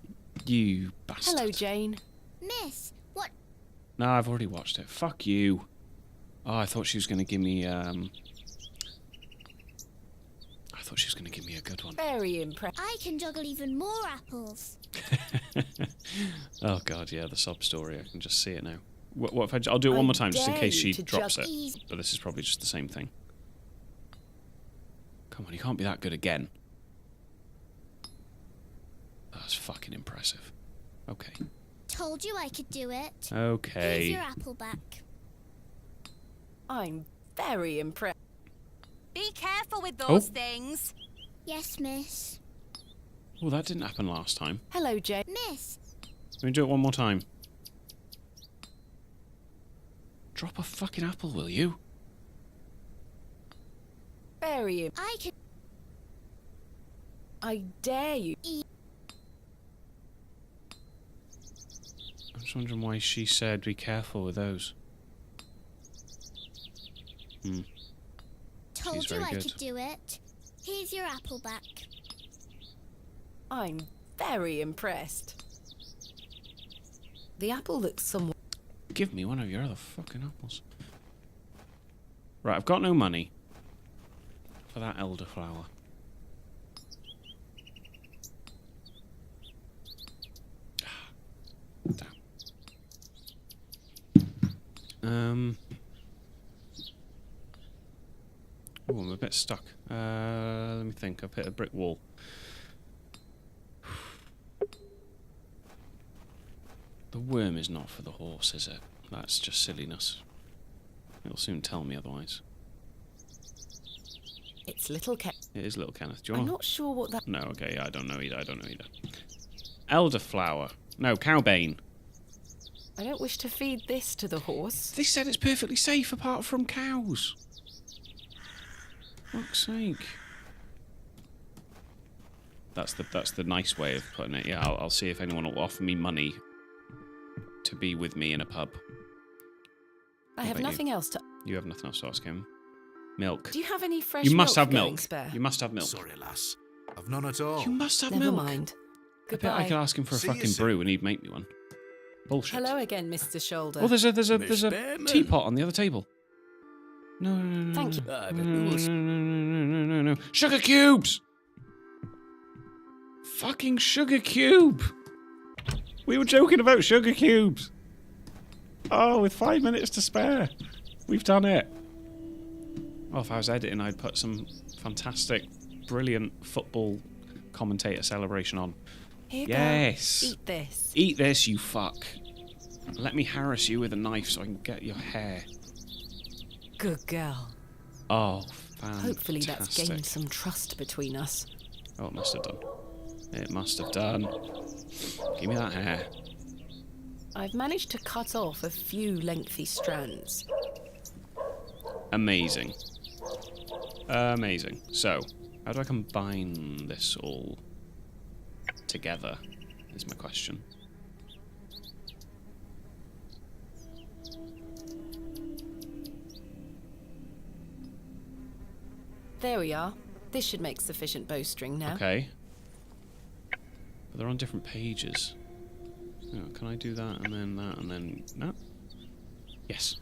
You bastard. Hello, Jane. Miss, what? No, I've already watched it. Fuck you. Oh, I thought she was going to give me, I thought she was going to give me a good one. Very impressed. I can juggle even more apples. Oh, God, yeah, the sob story. I can just see it now. What if I'll do it one more time, just in case she drops it. But this is probably just the same thing. Come on, you can't be that good again. That's fucking impressive. Okay. Told you I could do it. Okay. Here's your apple back. I'm very impressed. Be careful with those things. Yes, miss. Oh, that didn't happen last time. Hello, Jane. Miss. Let me do it one more time. Drop a fucking apple, will you? Bury him. I dare you. I'm just wondering why she said be careful with those. Told She's you very I good. could do it. Here's your apple back. I'm very impressed. The apple looks somewhat... Give me one of your other fucking apples. Right, I've got no money for that elderflower. Damn. Oh, I'm a bit stuck. Let me think. I've hit a brick wall. The worm is not for the horse, is it? That's just silliness. It'll soon tell me otherwise. It's little Kenneth. It is little Kenneth. Do you I'm want? not sure what that... No, okay, I don't know either. Elderflower. No, cowbane. I don't wish to feed this to the horse. They said it's perfectly safe apart from cows. Fuck's sake. That's the nice way of putting it. Yeah, I'll see if anyone will offer me money to be with me in a pub. I have nothing else to... You have nothing else to ask him. Milk. Do you have any fresh You must milk have going milk. spare? You must have milk. Sorry, lass. I've none at all. You must have Never milk. mind. I bet Goodbye. I could ask him for a See you fucking soon. brew and he'd make me one. Bullshit. Hello again, Mr. Shoulder. Oh, there's a Miss Behrman. teapot on the other table. No. Thank you. No. Sugar cubes! Fucking sugar cube! We were joking about sugar cubes. Oh, with 5 minutes to spare. We've done it. Well, if I was editing, I'd put some fantastic, brilliant football commentator celebration on. Here you Yes. go. Eat this. Eat this, you fuck. Let me harass you with a knife so I can get your hair. Good girl. Oh, fantastic. Hopefully that's gained some trust between us. Oh, it must have done. It must have done. Give me that hair. I've managed to cut off a few lengthy strands. Amazing. Amazing. So, how do I combine this all together, is my question. There we are. This should make sufficient bowstring now. Okay. But they're on different pages. Oh, can I do that and then that and then... No? Yes.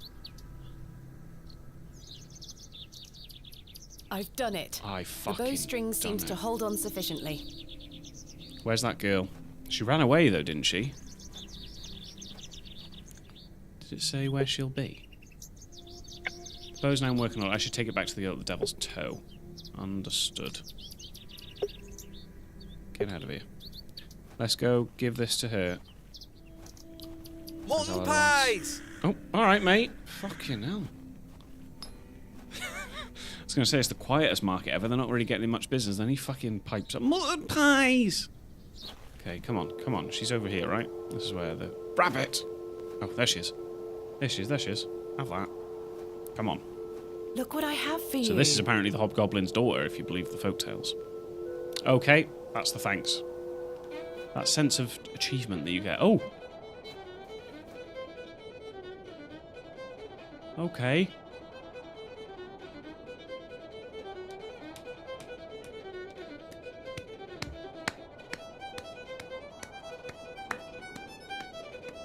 I've done it. I The fucking bowstring done seems it. to hold on sufficiently. Where's that girl? She ran away though, didn't she? Did it say where she'll be? Suppose now I'm working on it. I should take it back to the girl at the Devil's Toe. Understood. Get out of here. Let's go give this to her. Mutton pies! Oh, alright, mate. Fucking hell. I was going to say it's the quietest market ever. They're not really getting much business. Then he fucking pipes up. Mutton pies! Okay, come on, come on. She's over here, right? This is where the... Rabbit! Oh, there she is. There she is, there she is. Have that. Come on. Look what I have for you. So this is apparently the Hobgoblin's daughter, if you believe the folktales. Okay, that's the thanks. That sense of achievement that you get. Oh! Okay.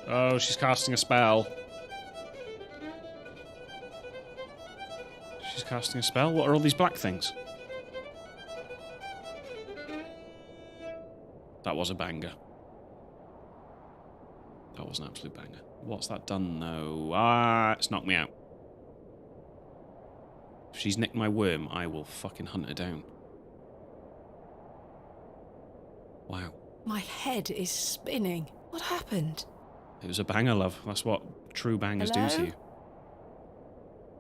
Oh, she's casting a spell. She's casting a spell? What are all these black things? That was a banger. That was an absolute banger. What's that done, though? Ah, it's knocked me out. If she's nicked my worm, I will fucking hunt her down. Wow. My head is spinning. What happened? It was a banger, love. That's what true bangers do to Hello? you.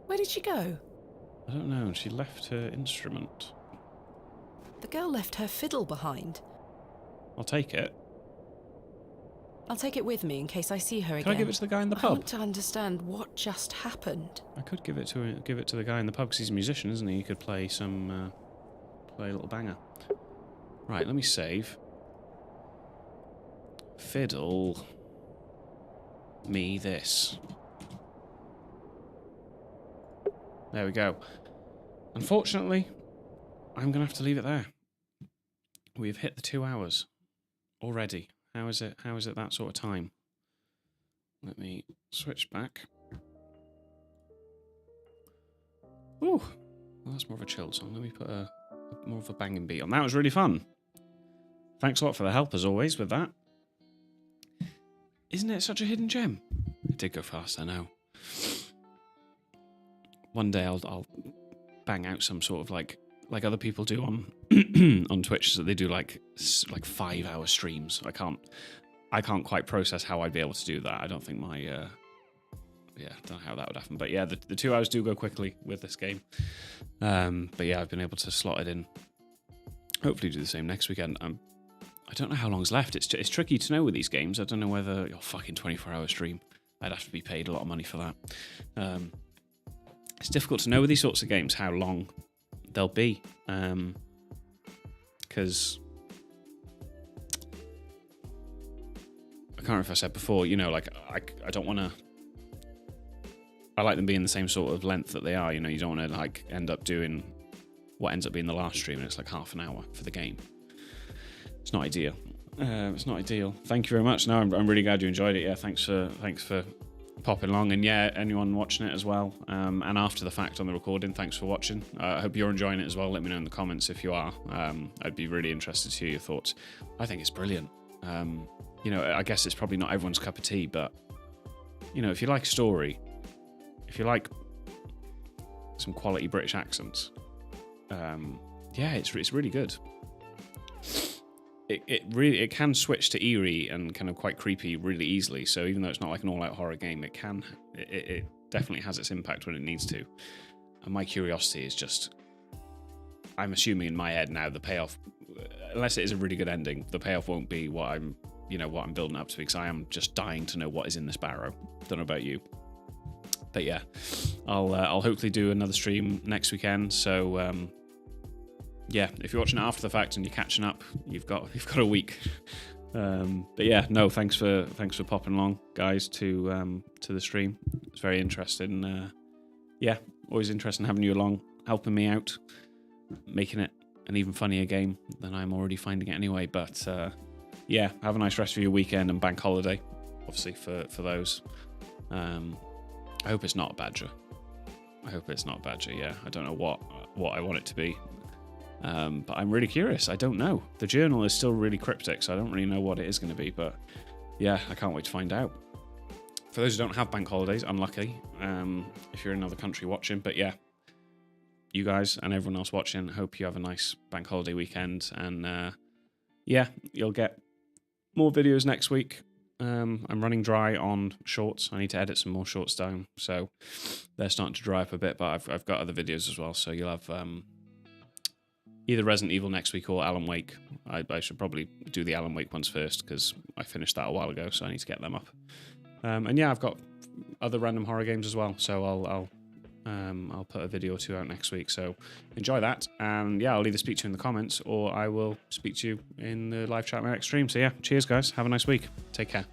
Where did she go? I don't know. She left her instrument. The girl left her fiddle behind. I'll take it. I'll take it with me in case I see her again. Can I give it to the guy in the I pub? want to understand what just happened. I could give it to the guy in the pub because he's a musician, isn't he? He could play some, play a little banger. Right, let me save. Fiddle me this. There we go. Unfortunately, I'm gonna have to leave it there. We've hit the 2 hours already. How is it that sort of time? Let me switch back. Ooh, well, that's more of a chilled song. Let me put more of a banging beat on. That was really fun. Thanks a lot for the help, as always, with that. Isn't it such a hidden gem? It did go fast, I know. One day I'll bang out some sort of like other people do on on Twitch, so they do like 5-hour streams. I can't quite process how I'd be able to do that. I don't think my yeah, don't know how that would happen. But yeah, the 2 hours do go quickly with this game. But yeah, I've been able to slot it in. Hopefully do the same next weekend. I don't know how long's left. It's tricky to know with these games. I don't know whether your fucking 24-hour stream. I'd have to be paid a lot of money for that. It's difficult to know with these sorts of games how long they'll be, because I can't remember if I said before, you know, like I don't want to. I like them being the same sort of length that they are. You know, you don't want to like end up doing what ends up being the last stream, and it's like half an hour for the game. It's not ideal. It's not ideal. Thank you very much. No, I'm really glad you enjoyed it. Yeah, thanks for popping along, and yeah, anyone watching it as well, and after the fact on the recording, thanks for watching. I hope you're enjoying it as well. Let me know in the comments if you are. I'd be really interested to hear your thoughts. I think it's brilliant. You know, I guess it's probably not everyone's cup of tea, but you know, if you like story, if you like some quality British accents, yeah, it's really good. It can switch to eerie and kind of quite creepy really easily. So even though it's not like an all-out horror game, it definitely has its impact when it needs to. And my curiosity is just, I'm assuming in my head now the payoff, unless it is a really good ending, the payoff won't be what I'm building up to, because I am just dying to know what is in this barrow. Don't know about you, but yeah, I'll hopefully do another stream next weekend. So. Yeah, if you're watching it after the fact and you're catching up, you've got a week. But yeah, no, thanks for popping along, guys, to the stream. It's very interesting. Yeah, always interesting having you along, helping me out, making it an even funnier game than I'm already finding it anyway. But yeah, have a nice rest of your weekend and bank holiday, obviously for those. I hope it's not a badger. Yeah, I don't know what I want it to be. But I'm really curious. I don't know. The journal is still really cryptic, so I don't really know what it is going to be. But yeah, I can't wait to find out. For those who don't have bank holidays, unlucky if you're in another country watching. But yeah, you guys and everyone else watching, hope you have a nice bank holiday weekend. And yeah, you'll get more videos next week. I'm running dry on shorts. I need to edit some more shorts down, so they're starting to dry up a bit. But I've got other videos as well, so you'll have either Resident Evil next week or Alan Wake. I should probably do the Alan Wake ones first, because I finished that a while ago, so I need to get them up. And yeah, I've got other random horror games as well, so I'll put a video or two out next week. So enjoy that, and yeah, I'll either speak to you in the comments or I will speak to you in the live chat on my next stream. So yeah, cheers guys, have a nice week, take care.